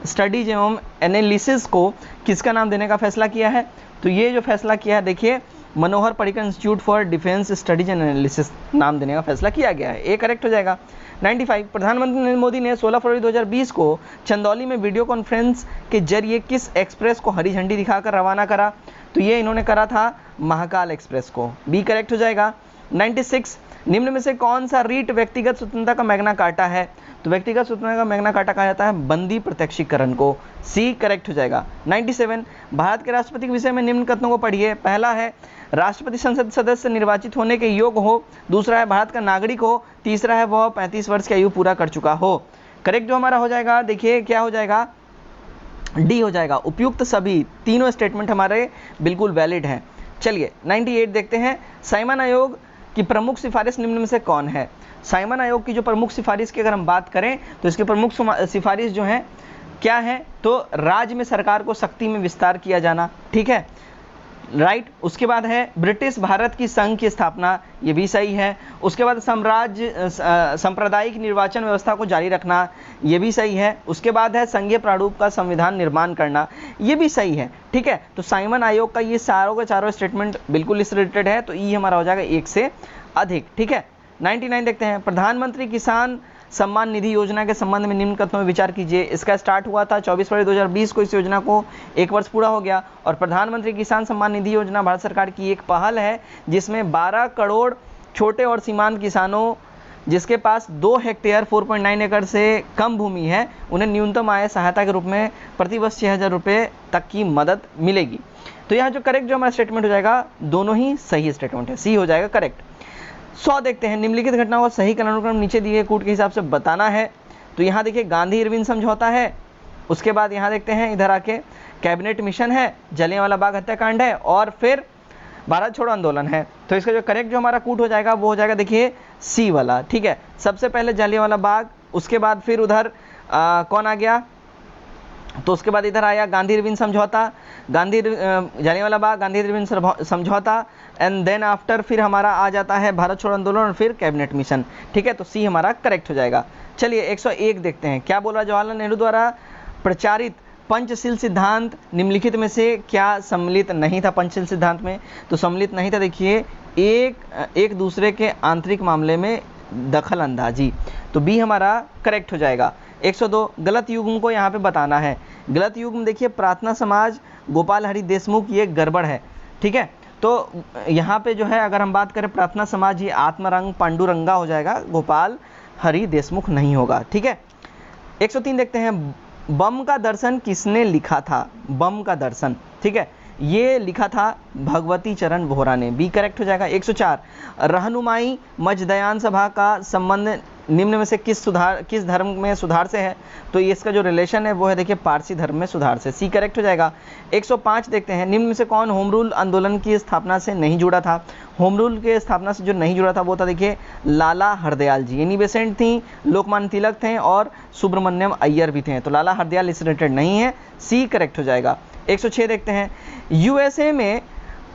स्टडीज एवं एनालिसिस को किसका नाम देने का फैसला किया है? तो ये जो फैसला किया है देखिए Manohar Parrikar institute for defence studies and analysis नाम देने का फैसला किया गया है। ए करेक्ट हो जाएगा। 95 प्रधानमंत्री नरेंद्र मोदी ने 16 फरवरी 2020 को चंदौली में वीडियो कॉन्फ्रेंस के जरिए किस एक्सप्रेस को हरी झंडी दिखाकर रवाना करा? तो ये इन्होंने करा था महाकाल एक्सप्रेस को। बी करेक्ट हो जाएगा। 96 निम्न में से कौन सा रीट व्यक्तिगत स्वतंत्रता का मैग्ना कार्टा है? तो व्यक्तिगत स्वतंत्रता का मैग्ना कार्टा कहा जाता है बंदी प्रत्यक्षीकरण को। सी करेक्ट हो जाएगा। 97 भारत के राष्ट्रपति के विषय में निम्न कथनों को पढ़िए। पहला है राष्ट्रपति संसद सदस्य निर्वाचित होने के योग्य हो। दूसरा है भारत का नागरिक हो। तीसरा है वह 35 वर्ष की आयु पूरा कर चुका हो। करेक्ट जो हमारा हो जाएगा देखिए क्या हो जाएगा, डी हो जाएगा। उपयुक्त सभी तीनों स्टेटमेंट हमारे बिल्कुल वैलिड हैं। चलिए 98 देखते हैं, साइमन आयोग की प्रमुख सिफारिश निम्न में से कौन है? साइमन आयोग की जो प्रमुख सिफारिश की अगर हम बात करें तो इसकी प्रमुख सिफारिश जो है क्या है, तो राज्य में सरकार को शक्ति में विस्तार किया जाना। ठीक है, राइट। उसके बाद है ब्रिटिश भारत की संघ की स्थापना, ये भी सही है। उसके बाद सांप्रदायिक निर्वाचन व्यवस्था को जारी रखना, ये भी सही है। उसके बाद है संघीय प्रारूप का संविधान निर्माण करना, ये भी सही है। ठीक है, तो साइमन आयोग का ये सारों के चारों स्टेटमेंट बिल्कुल इससे रिलेटेड है, तो ई हमारा हो जाएगा 1 से अधिक। ठीक है, 99 देखते हैं, प्रधानमंत्री किसान सम्मान निधि योजना के संबंध में निम्न कथनों में विचार कीजिए। इसका स्टार्ट हुआ था 24 फरवरी 2020 को, इस योजना को 1 वर्ष पूरा हो गया। और प्रधानमंत्री किसान सम्मान निधि योजना भारत सरकार की एक पहल है जिसमें 12 करोड़ छोटे और सीमांत किसानों जिसके पास 2 हेक्टेयर 4.9 एकड़ से कम भूमि है, उन्हें न्यूनतम आय सहायता के रूप में प्रतिवर्ष 6,000 रुपये तक की मदद मिलेगी। तो यहाँ जो करेक्ट जो हमारा स्टेटमेंट हो जाएगा, दोनों ही सही स्टेटमेंट है, सी हो जाएगा करेक्ट। 100 देखते हैं, निम्नलिखित घटनाओं का सही कालानुक्रम नीचे दिए कूट के हिसाब से बताना है। तो यहाँ देखिए गांधी इरविन समझौता है। उसके बाद यहाँ देखते हैं इधर आके कैबिनेट मिशन है, जलियांवाला बाग हत्याकांड है और फिर भारत छोड़ो आंदोलन है। तो इसका जो करेक्ट जो हमारा कूट हो जाएगा वो हो जाएगा देखिए सी वाला। ठीक है, सबसे पहले जलियांवाला बाग उसके बाद फिर उधर कौन आ गया, तो उसके बाद इधर आया गांधी इरविन समझौता, जालियांवाला बाग, गांधी इरविन समझौता, एंड देन आफ्टर फिर हमारा आ जाता है भारत छोड़ो आंदोलन और फिर कैबिनेट मिशन। ठीक है, तो सी हमारा करेक्ट हो जाएगा। चलिए 101 देखते हैं क्या बोल रहा है। जवाहरलाल नेहरू द्वारा प्रचारित पंचशील सिद्धांत निम्नलिखित में से क्या सम्मिलित नहीं था। पंचशील सिद्धांत में तो सम्मिलित नहीं था, देखिए एक दूसरे के आंतरिक मामले में दखल अंदाजी, तो बी हमारा करेक्ट हो जाएगा। 102 गलत युग्म को यहाँ पे बताना है। गलत युग्म देखिए प्रार्थना समाज, गोपाल हरि देशमुख, ये गड़बड़ है। ठीक है, तो यहाँ पे जो है अगर हम बात करें प्रार्थना समाज, ये आत्मरंग पांडुरंगा हो जाएगा, गोपाल हरि देशमुख नहीं होगा। ठीक है, 103 देखते हैं बम का दर्शन किसने लिखा था। बम का दर्शन, ठीक है, ये लिखा था भगवती चरण वोहरा ने, बी करेक्ट हो जाएगा। 104 रहनुमाई मजदयान सभा का संबंध निम्न में से किस धर्म में सुधार से है, तो इसका जो रिलेशन है वो है देखिए पारसी धर्म में सुधार से, सी करेक्ट हो जाएगा। 105 देखते हैं निम्न में से कौन होम रूल आंदोलन की स्थापना से नहीं जुड़ा था। होम रूल के स्थापना से जो नहीं जुड़ा था वो था देखिए लाला हरदयाल जी, एनी बेसेंट थी, लोकमान्य तिलक थे और सुब्रमण्यम अय्यर भी थे, तो लाला हरदयाल इस रिलेटेड नहीं है, सी करेक्ट हो जाएगा। 106 देखते हैं यूएसए में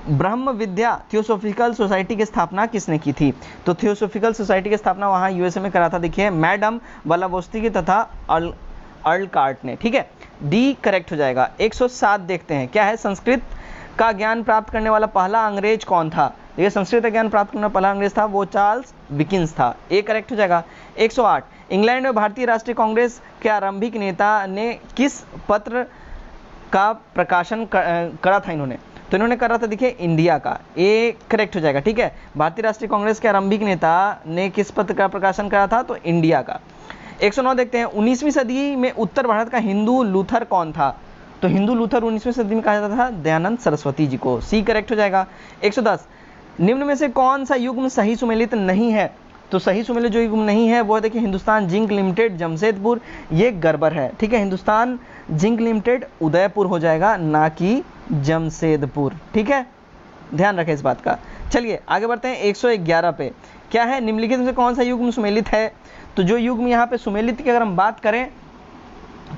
ब्रह्म विद्या थियोसोफिकल सोसाइटी की स्थापना किसने की थी, तो थियोसोफिकल सोसाइटी की स्थापना वहाँ यूएसए में करा था देखिए मैडम वल्लभोस्ती की तथा अर्ल कार्ट ने। ठीक है, डी करेक्ट हो जाएगा। 107 देखते हैं क्या है संस्कृत का ज्ञान प्राप्त करने वाला पहला अंग्रेज कौन था। देखिए संस्कृत का ज्ञान प्राप्त करने वाला पहला अंग्रेज था वो चार्ल्स डिकिंस था, ए करेक्ट हो जाएगा। 108 इंग्लैंड में भारतीय राष्ट्रीय कांग्रेस के आरंभिक नेता ने किस पत्र का प्रकाशन करा था इन्होंने, तो इन्होंने करा था देखिए इंडिया का, ए करेक्ट हो जाएगा। ठीक है, भारतीय राष्ट्रीय कांग्रेस के आरंभिक नेता ने किस पत्र का प्रकाशन करा था, तो इंडिया का। 109 देखते हैं 19वीं सदी में उत्तर भारत का हिंदू लूथर कौन था, तो हिंदू लूथर 19वीं सदी में कहा जाता था दयानंद सरस्वती जी को, सी करेक्ट हो जाएगा। 110 निम्न में से कौन सा युग्म सही सुमेलित नहीं है, तो सही सुमेलित जो युग्म नहीं है वो है देखिए हिंदुस्तान जिंक लिमिटेड जमशेदपुर, ये गड़बड़ है। ठीक है, हिंदुस्तान जिंक लिमिटेड उदयपुर हो जाएगा ना कि जमशेदपुर। ठीक है, ध्यान रखें इस बात का। चलिए आगे बढ़ते हैं 111 पे, क्या है निम्नलिखित में से कौन सा युग्म सुमेलित है, तो जो युग्म यहाँ पे सुमेलित की अगर हम बात करें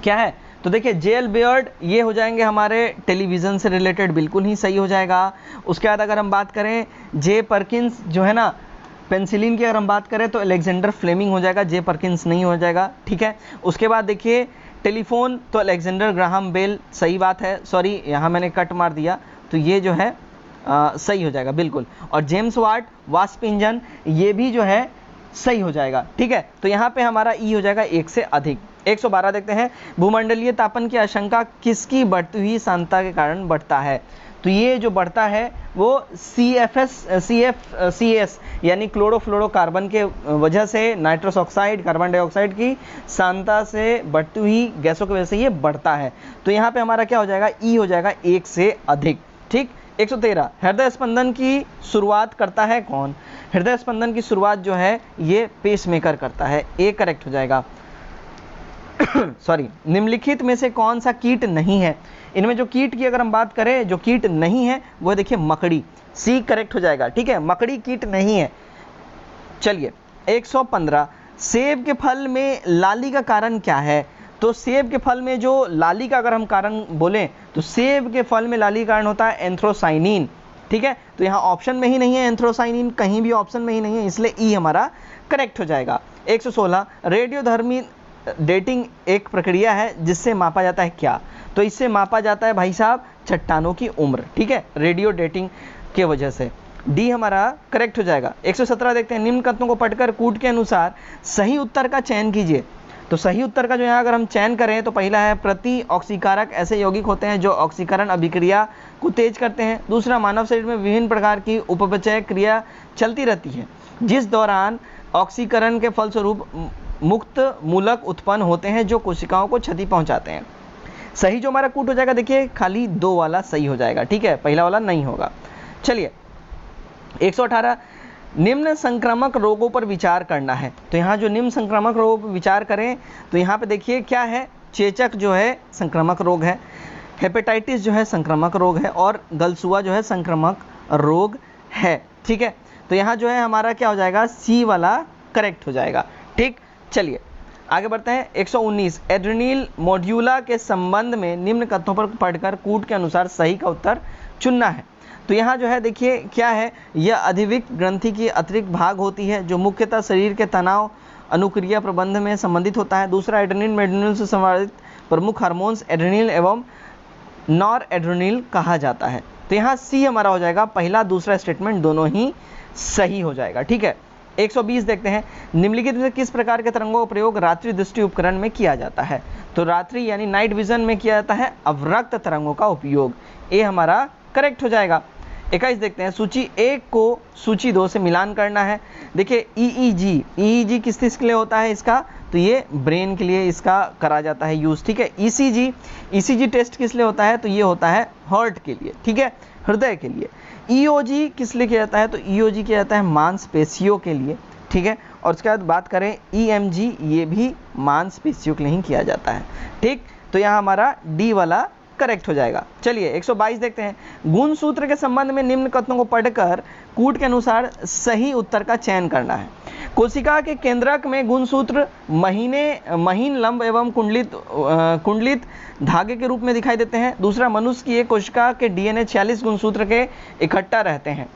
क्या है, तो देखिए जेल बियर्ड ये हो जाएंगे हमारे टेलीविज़न से रिलेटेड, बिल्कुल ही सही हो जाएगा। उसके बाद अगर हम बात करें जे परकिंस जो है ना पेंसिलिन की अगर हम बात करें तो अलेक्जेंडर फ्लेमिंग हो जाएगा, जे परकिंस नहीं हो जाएगा। ठीक है, उसके बाद देखिए टेलीफोन तो अलेक्जेंडर ग्राहम बेल, सही बात है, सॉरी यहाँ मैंने कट मार दिया, तो ये जो है सही हो जाएगा बिल्कुल। और जेम्स वाट वास्प इंजन ये भी जो है सही हो जाएगा। ठीक है, तो यहाँ पे हमारा ई हो जाएगा एक से अधिक। 112 देखते हैं भूमंडलीय तापन की आशंका किसकी बढ़ती हुई सांद्रता के कारण बढ़ता है, तो ये जो बढ़ता है वो CFCs यानी क्लोरोफ्लोरोकार्बन के वजह से, नाइट्रस ऑक्साइड कार्बन डाइऑक्साइड की सांद्रता से बढ़ती हुई गैसों की वजह से ये बढ़ता है, तो यहाँ पे हमारा क्या हो जाएगा ई हो जाएगा एक से अधिक। ठीक, 113 हृदय स्पंदन की शुरुआत करता है कौन, हृदय स्पंदन की शुरुआत जो है ये पेसमेकर करता है, ए करेक्ट हो जाएगा। सॉरी, निम्नलिखित में से कौन सा कीट नहीं है, इनमें जो कीट की अगर हम बात करें जो कीट नहीं है वो देखिए मकड़ी, सी करेक्ट हो जाएगा। ठीक है, मकड़ी कीट नहीं है। चलिए 115 सेब के फल में लाली का कारण क्या है, तो सेब के फल में जो लाली का अगर हम कारण बोलें तो सेब के फल में लाली का कारण होता है एंथ्रोसाइनिन। ठीक है, तो यहाँ ऑप्शन में ही नहीं है एंथ्रोसाइनिन, कहीं भी ऑप्शन में ही नहीं है, इसलिए ई हमारा करेक्ट हो जाएगा। 116 रेडियोधर्मी डेटिंग एक प्रक्रिया है जिससे मापा जाता है क्या, तो इससे मापा जाता है भाई साहब चट्टानों की उम्र। ठीक है, रेडियो डेटिंग के वजह से, डी हमारा करेक्ट हो जाएगा। 117 देखते हैं निम्न कथनों को पढ़कर कूट के अनुसार सही उत्तर का चयन कीजिए, तो सही उत्तर का जो यहाँ अगर हम चयन करें तो पहला है प्रति ऑक्सीकारक ऐसे यौगिक होते हैं जो ऑक्सीकरण अभिक्रिया को तेज करते हैं। दूसरा मानव शरीर में विभिन्न प्रकार की उपचय क्रिया चलती रहती है जिस दौरान ऑक्सीकरण के फलस्वरूप मुक्त मूलक उत्पन्न होते हैं जो कोशिकाओं को क्षति पहुंचाते हैं। सही जो हमारा कूट हो जाएगा देखिए खाली 2 वाला सही हो जाएगा। ठीक है, पहला वाला नहीं होगा। चलिए 118 निम्न संक्रामक रोगों पर विचार करना है, तो यहाँ जो निम्न संक्रामक रोगों पर विचार करें तो यहाँ पे देखिए क्या है, चेचक जो है संक्रामक रोग है, हेपेटाइटिस जो है संक्रामक रोग है और गलसुआ जो है संक्रामक रोग है। ठीक है, तो यहाँ जो है हमारा क्या हो जाएगा सी वाला करेक्ट हो जाएगा। ठीक, चलिए आगे बढ़ते हैं 119, एड्रेनल मॉड्यूला के संबंध में निम्न कथनों पर पढ़कर कूट के अनुसार सही का उत्तर चुनना है। तो यहाँ जो है देखिए क्या है, यह अधिविक्त ग्रंथि की अतिरिक्त भाग होती है जो मुख्यतः शरीर के तनाव अनुक्रिया प्रबंध में संबंधित होता है। दूसरा, एड्रेनल मेड्यूल से संबंधित प्रमुख हार्मोन्स एड्रेनल एवं नॉर एड्रेनल कहा जाता है। तो यहाँ सी हमारा हो जाएगा, पहला दूसरा स्टेटमेंट दोनों ही सही हो जाएगा। ठीक है, 120 देखते हैं, निम्नलिखित में किस प्रकार के तरंगों का प्रयोग रात्रि दृष्टि उपकरण में किया जाता है। तो रात्रि यानी नाइट विजन में किया जाता है अवरक्त तरंगों का उपयोग, ए हमारा करेक्ट हो जाएगा। 21 देखते हैं, सूची 1 को सूची 2 से मिलान करना है। देखिए ईईजी किस चीज़ के लिए होता है इसका, तो ये ब्रेन के लिए इसका करा जाता है यूज़। ठीक है, ईसीजी टेस्ट किस लिए होता है, तो ये होता है हार्ट के लिए, ठीक है, हृदय के लिए। ईओजी किस लिए किया जाता है, तो ईओजी किया जाता है मांसपेशियों के लिए। ठीक है, और उसके बाद बात करें ईएमजी, ये भी मांसपेशियों के लिए ही किया जाता है। ठीक, तो यहाँ हमारा डी वाला करेक्ट हो जाएगा। चलिए 122 देखते हैं, गुण सूत्र के संबंध में निम्न कथनों को पढ़कर कूट के अनुसार सही उत्तर का चयन करना है। कोशिका के केंद्रक में गुण सूत्र महीन लंब एवं कुंडलित धागे के रूप में दिखाई देते हैं। दूसरा, मनुष्य की एक कोशिका के डीएनए 46 गुण सूत्र के इकट्ठा रहते हैं।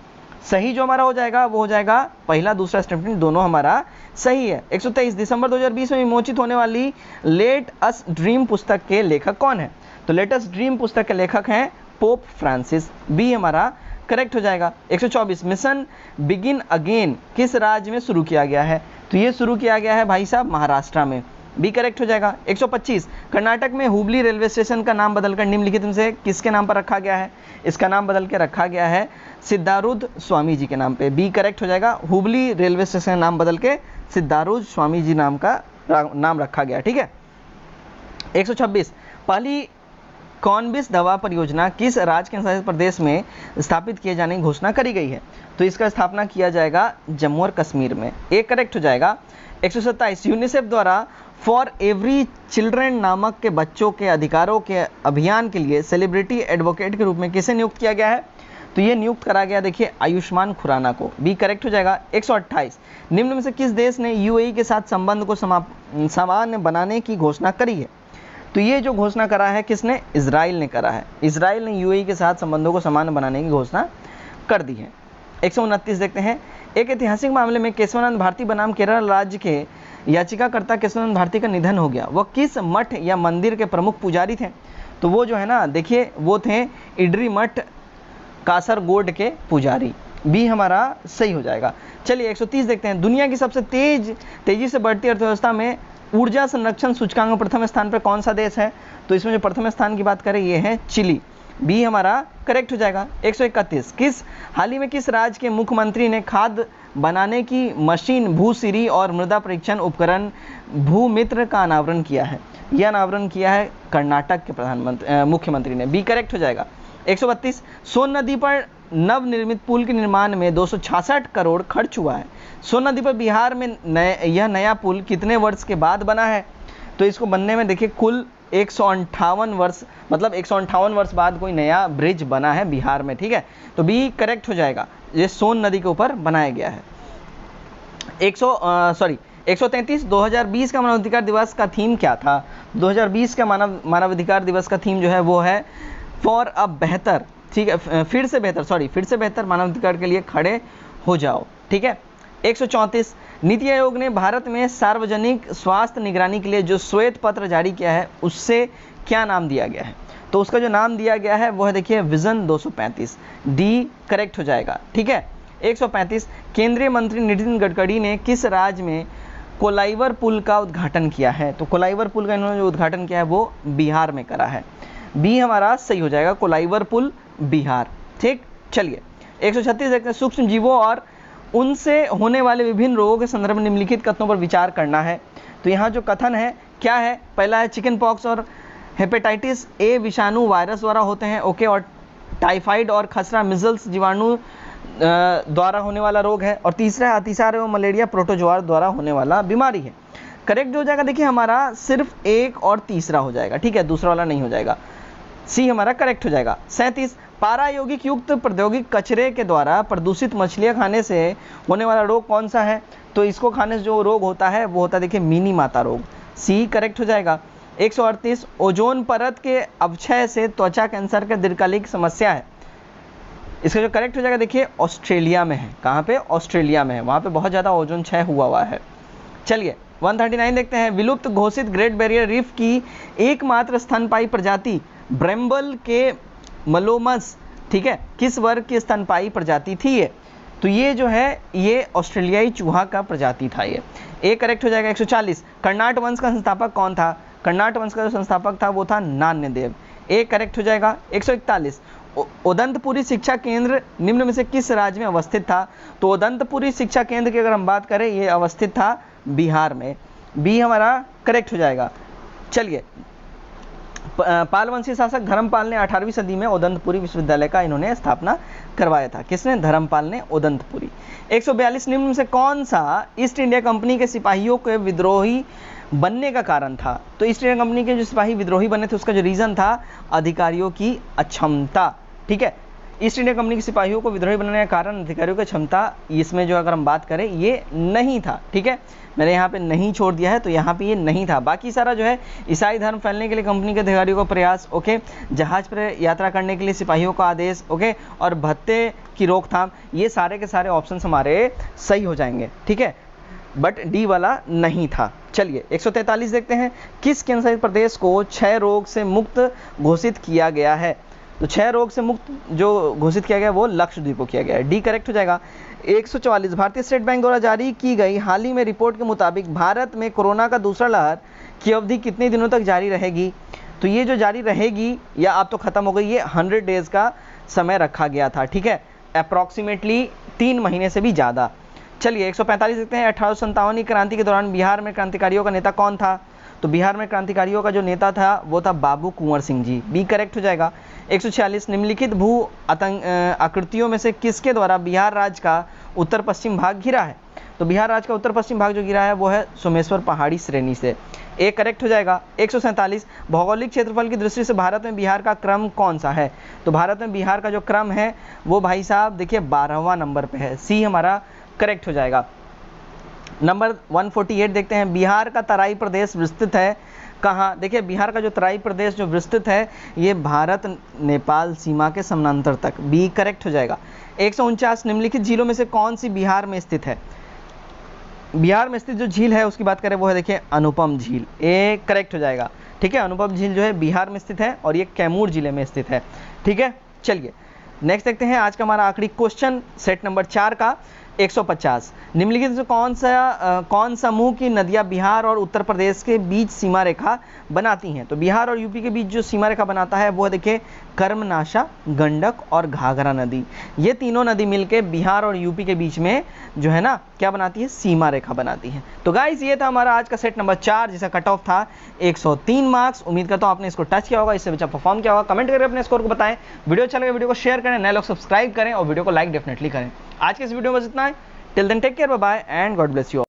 सही जो हमारा हो जाएगा वो हो जाएगा पहला दूसरा स्टेटमेंट दोनों हमारा सही है। 123, दिसंबर 2020 में विमोचित होने वाली लेट अस ड्रीम पुस्तक के लेखक कौन है। तो लेट अस ड्रीम पुस्तक के लेखक हैं पोप फ्रांसिस, बी हमारा करेक्ट हो जाएगा। 124, मिशन बिगिन अगेन किस राज्य में शुरू किया गया है, तो ये शुरू किया गया है भाई साहब महाराष्ट्र में, बी करेक्ट हो जाएगा। 125, कर्नाटक में हुबली रेलवे स्टेशन का नाम बदलकर निम्नलिखित में से किसके नाम पर रखा गया है, इसका नाम बदल के रखा गया है सिद्धारूढ़ स्वामी जी के नाम पे, बी करेक्ट हो जाएगा। हुबली रेलवे स्टेशन का नाम बदल के सिद्धारूढ़ स्वामी जी नाम का नाम रखा गया। ठीक है, 126, पहली कॉनबिस दवा परियोजना किस राज्य केंद्र शासित प्रदेश में स्थापित किए जाने की घोषणा करी गई है, तो इसका स्थापना किया जाएगा जम्मू और कश्मीर में, एक करेक्ट हो जाएगा। 127, यूनिसेफ द्वारा फॉर एवरी चिल्ड्रन नामक के बच्चों के अधिकारों के अभियान के लिए सेलिब्रिटी एडवोकेट के रूप में किसे नियुक्त किया गया है, तो ये नियुक्त करा गया देखिए आयुष्मान खुराना को, बी करेक्ट हो जाएगा। 128, निम्न में से किस देश ने यूएई के साथ संबंध को सामान्य बनाने की घोषणा करी है, तो ये जो घोषणा करा है किसने, इजराइल ने करा है। इजराइल ने यूएई के साथ संबंधों को समान बनाने की घोषणा कर दी है। 129 देखते हैं, एक ऐतिहासिक मामले में केशवानंद भारती बनाम केरल राज्य के याचिकाकर्ता केशवानंद भारती का निधन हो गया, वह किस मठ या मंदिर के प्रमुख पुजारी थे, तो वो जो है ना देखिए वो थे इडरी मठ कासरगोड के पुजारी, बी हमारा सही हो जाएगा। चलिए 130 देखते हैं, दुनिया की सबसे तेजी से बढ़ती अर्थव्यवस्था में ऊर्जा संरक्षण सूचकांक में प्रथम स्थान पर कौन सा देश है, तो इसमें जो प्रथम स्थान की बात करें ये है चिली, बी हमारा करेक्ट हो जाएगा। 131, हाल ही में किस राज्य के मुख्यमंत्री ने खाद बनाने की मशीन भूसिरी और मृदा परीक्षण उपकरण भूमित्र का अनावरण किया है, यह अनावरण किया है कर्नाटक के मुख्यमंत्री ने, बी करेक्ट हो जाएगा। 132, सोन नदी पर नवनिर्मित पुल के निर्माण में 266 करोड़ खर्च हुआ है। सोन नदी पर बिहार में यह नया पुल कितने वर्ष के बाद बना है, तो इसको बनने में देखिए कुल 158 वर्ष, मतलब 158 वर्ष बाद कोई नया ब्रिज बना है बिहार में। ठीक है, तो बी करेक्ट हो जाएगा, ये सोन नदी के ऊपर बनाया गया है। 133, 2020 का मानवाधिकार दिवस का थीम क्या था, 2020 का मानवाधिकार दिवस का थीम जो है वो है फॉर अ बेहतर, ठीक है, फिर से बेहतर मानवाधिकार के लिए खड़े हो जाओ। ठीक है, 134, नीति आयोग ने भारत में सार्वजनिक स्वास्थ्य निगरानी के लिए जो श्वेत पत्र जारी किया है उससे क्या नाम दिया गया है, तो उसका जो नाम दिया गया है वो है देखिए विजन 235, डी करेक्ट हो जाएगा। ठीक है, 135, केंद्रीय मंत्री नितिन गडकरी ने किस राज्य में कोलाइवर पुल का उद्घाटन किया है, तो कोलाइवर पुल का इन्होंने जो उद्घाटन किया है वो बिहार में करा है, बी हमारा सही हो जाएगा, कोलाइवर पुल बिहार। ठीक, चलिए 136 देखते हैं, सूक्ष्म जीवों और उनसे होने वाले विभिन्न रोगों के संदर्भ में निम्नलिखित कथनों पर विचार करना है। तो यहाँ जो कथन है क्या है, पहला है चिकन पॉक्स और हेपेटाइटिस ए विषाणु वायरस द्वारा होते हैं, ओके, और टाइफाइड और खसरा मिजल्स जीवाणु द्वारा होने वाला रोग है, और तीसरा है अतिसार एवं मलेरिया प्रोटोजोआ द्वारा होने वाला बीमारी है। करेक्ट हो जाएगा देखिए हमारा सिर्फ एक और तीसरा हो जाएगा, ठीक है, दूसरा वाला नहीं हो जाएगा, सी हमारा करेक्ट हो जाएगा। 37, पारायौगिक युक्त प्रौद्योगिक कचरे के द्वारा प्रदूषित मछलियां खाने से होने वाला रोग कौन सा है, तो इसको खाने से जो रोग होता है वो होता है देखिए मिनी माता रोग, सी करेक्ट हो जाएगा। 138 ओजोन परत के अवक्षय से त्वचा कैंसर का दीर्घकालिक समस्या है। इसका जो करेक्ट हो जाएगा देखिए ऑस्ट्रेलिया में है। कहाँ पे? ऑस्ट्रेलिया में है, वहाँ पे बहुत ज़्यादा ओजोन क्षय हुआ है। चलिए 139 देखते हैं। विलुप्त घोषित ग्रेट बैरियर रीफ की एकमात्र स्तनपायी प्रजाति ब्रेम्बल के मलोमस, ठीक है, किस वर्ग की स्तनपायी प्रजाति थी ये? तो ये जो है ये ऑस्ट्रेलियाई चूहा का प्रजाति था ये। ए करेक्ट हो जाएगा। 140 कर्नाट वंश का संस्थापक कौन था? कर्नाट वंश का जो संस्थापक था वो था नान्यदेव। ए करेक्ट हो जाएगा। 141 उदंतपुरी शिक्षा केंद्र निम्न में से किस राज्य में अवस्थित था? तो उदंतपुरी शिक्षा केंद्र की अगर हम बात करें ये अवस्थित था बिहार में। बी हमारा करेक्ट हो जाएगा। चलिए पालवंशी शासक धर्मपाल ने 18वीं सदी में उदंतपुरी विश्वविद्यालय का इन्होंने स्थापना करवाया था। किसने? धर्मपाल ने उदंतपुरी। 142 निम्न में से कौन सा ईस्ट इंडिया कंपनी के सिपाहियों के विद्रोही बनने का कारण था? तो ईस्ट इंडिया कंपनी के जो सिपाही विद्रोही बने थे उसका जो रीजन था अधिकारियों की अक्षमता। ठीक है, ईस्ट इंडिया कंपनी के सिपाहियों को विद्रोही बनने का कारण अधिकारियों की क्षमता, इसमें जो अगर हम बात करें ये नहीं था। ठीक है, मैंने यहाँ पे नहीं छोड़ दिया है तो यहाँ पे ये नहीं था। बाकी सारा जो है ईसाई धर्म फैलने के लिए कंपनी के अधिकारियों का प्रयास, ओके, जहाज पर यात्रा करने के लिए सिपाहियों का आदेश, ओके, और भत्ते की रोकथाम, ये सारे के सारे ऑप्शन हमारे सही हो जाएंगे। ठीक है, बट डी वाला नहीं था। चलिए 143 देखते हैं। किस केंद्रशासित प्रदेश को क्षय रोग से मुक्त घोषित किया गया है? तो क्षय रोग से मुक्त जो घोषित किया गया वो लक्षद्वीप को किया गया है। डी करेक्ट हो जाएगा। 144 भारतीय स्टेट बैंक द्वारा जारी की गई हाल ही में रिपोर्ट के मुताबिक भारत में कोरोना का दूसरा लहर की अवधि कितने दिनों तक जारी रहेगी? तो ये जो जारी रहेगी या अब तो खत्म हो गई, ये 100 डेज का समय रखा गया था। ठीक है, अप्रॉक्सीमेटली 3 महीने से भी ज़्यादा। चलिए 145 देखते हैं। 1857 की क्रांति के दौरान बिहार में क्रांतिकारियों का नेता कौन था? तो बिहार में क्रांतिकारियों का जो नेता था वो था बाबू कुंवर सिंह जी। बी करेक्ट हो जाएगा। 146 निम्नलिखित भू आकृतियों में से किसके द्वारा बिहार राज्य का उत्तर पश्चिम भाग घिरा है? तो बिहार राज्य का उत्तर पश्चिम भाग जो घिरा है वो है सोमेश्वर पहाड़ी श्रेणी से। ए करेक्ट हो जाएगा। 147 भौगोलिक क्षेत्रफल की दृष्टि से भारत में बिहार का क्रम कौन सा है? तो भारत में बिहार का जो क्रम है वो भाई साहब देखिए 12वां नंबर पे है। सी हमारा करेक्ट हो जाएगा। नंबर 148 देखते हैं। बिहार का तराई प्रदेश विस्तृत है कहाँ? देखिए बिहार का जो तराई प्रदेश जो विस्तृत है ये भारत नेपाल सीमा के समानांतर तक। बी करेक्ट हो जाएगा। 149 निम्नलिखित झीलों में से कौन सी बिहार में स्थित है? बिहार में स्थित जो झील है उसकी बात करें वो है देखिए अनुपम झील। ए करेक्ट हो जाएगा। ठीक है, अनुपम झील जो है बिहार में स्थित है और ये कैमूर जिले में स्थित है। ठीक है, चलिए नेक्स्ट देखते हैं आज का हमारा आखिरी क्वेश्चन सेट नंबर 4 का। 150 निम्नलिखित से कौन समूह की नदियां बिहार और उत्तर प्रदेश के बीच सीमा रेखा बनाती हैं? तो बिहार और यूपी के बीच जो सीमा रेखा बनाता है वो देखिए कर्मनाशा, गंडक और घाघरा नदी। ये तीनों नदी मिलके बिहार और यूपी के बीच में जो है ना क्या बनाती है? सीमा रेखा बनाती है। तो गाइस ये था हमारा आज का सेट नंबर 4 जिसका कट ऑफ था 103 मार्क्स। उम्मीद करता हूँ आपने इसको टच किया होगा, इससे अच्छा परफॉर्म किया होगा। कमेंट करके अपने स्कोर को बताएं। वीडियो अच्छा लगे वीडियो को शेयर करें, नए लोग सब्सक्राइब करें और वीडियो को लाइक डेफिनेटली करें। आज के इस वीडियो में बस इतना है। Till then take care, bye bye and God bless you.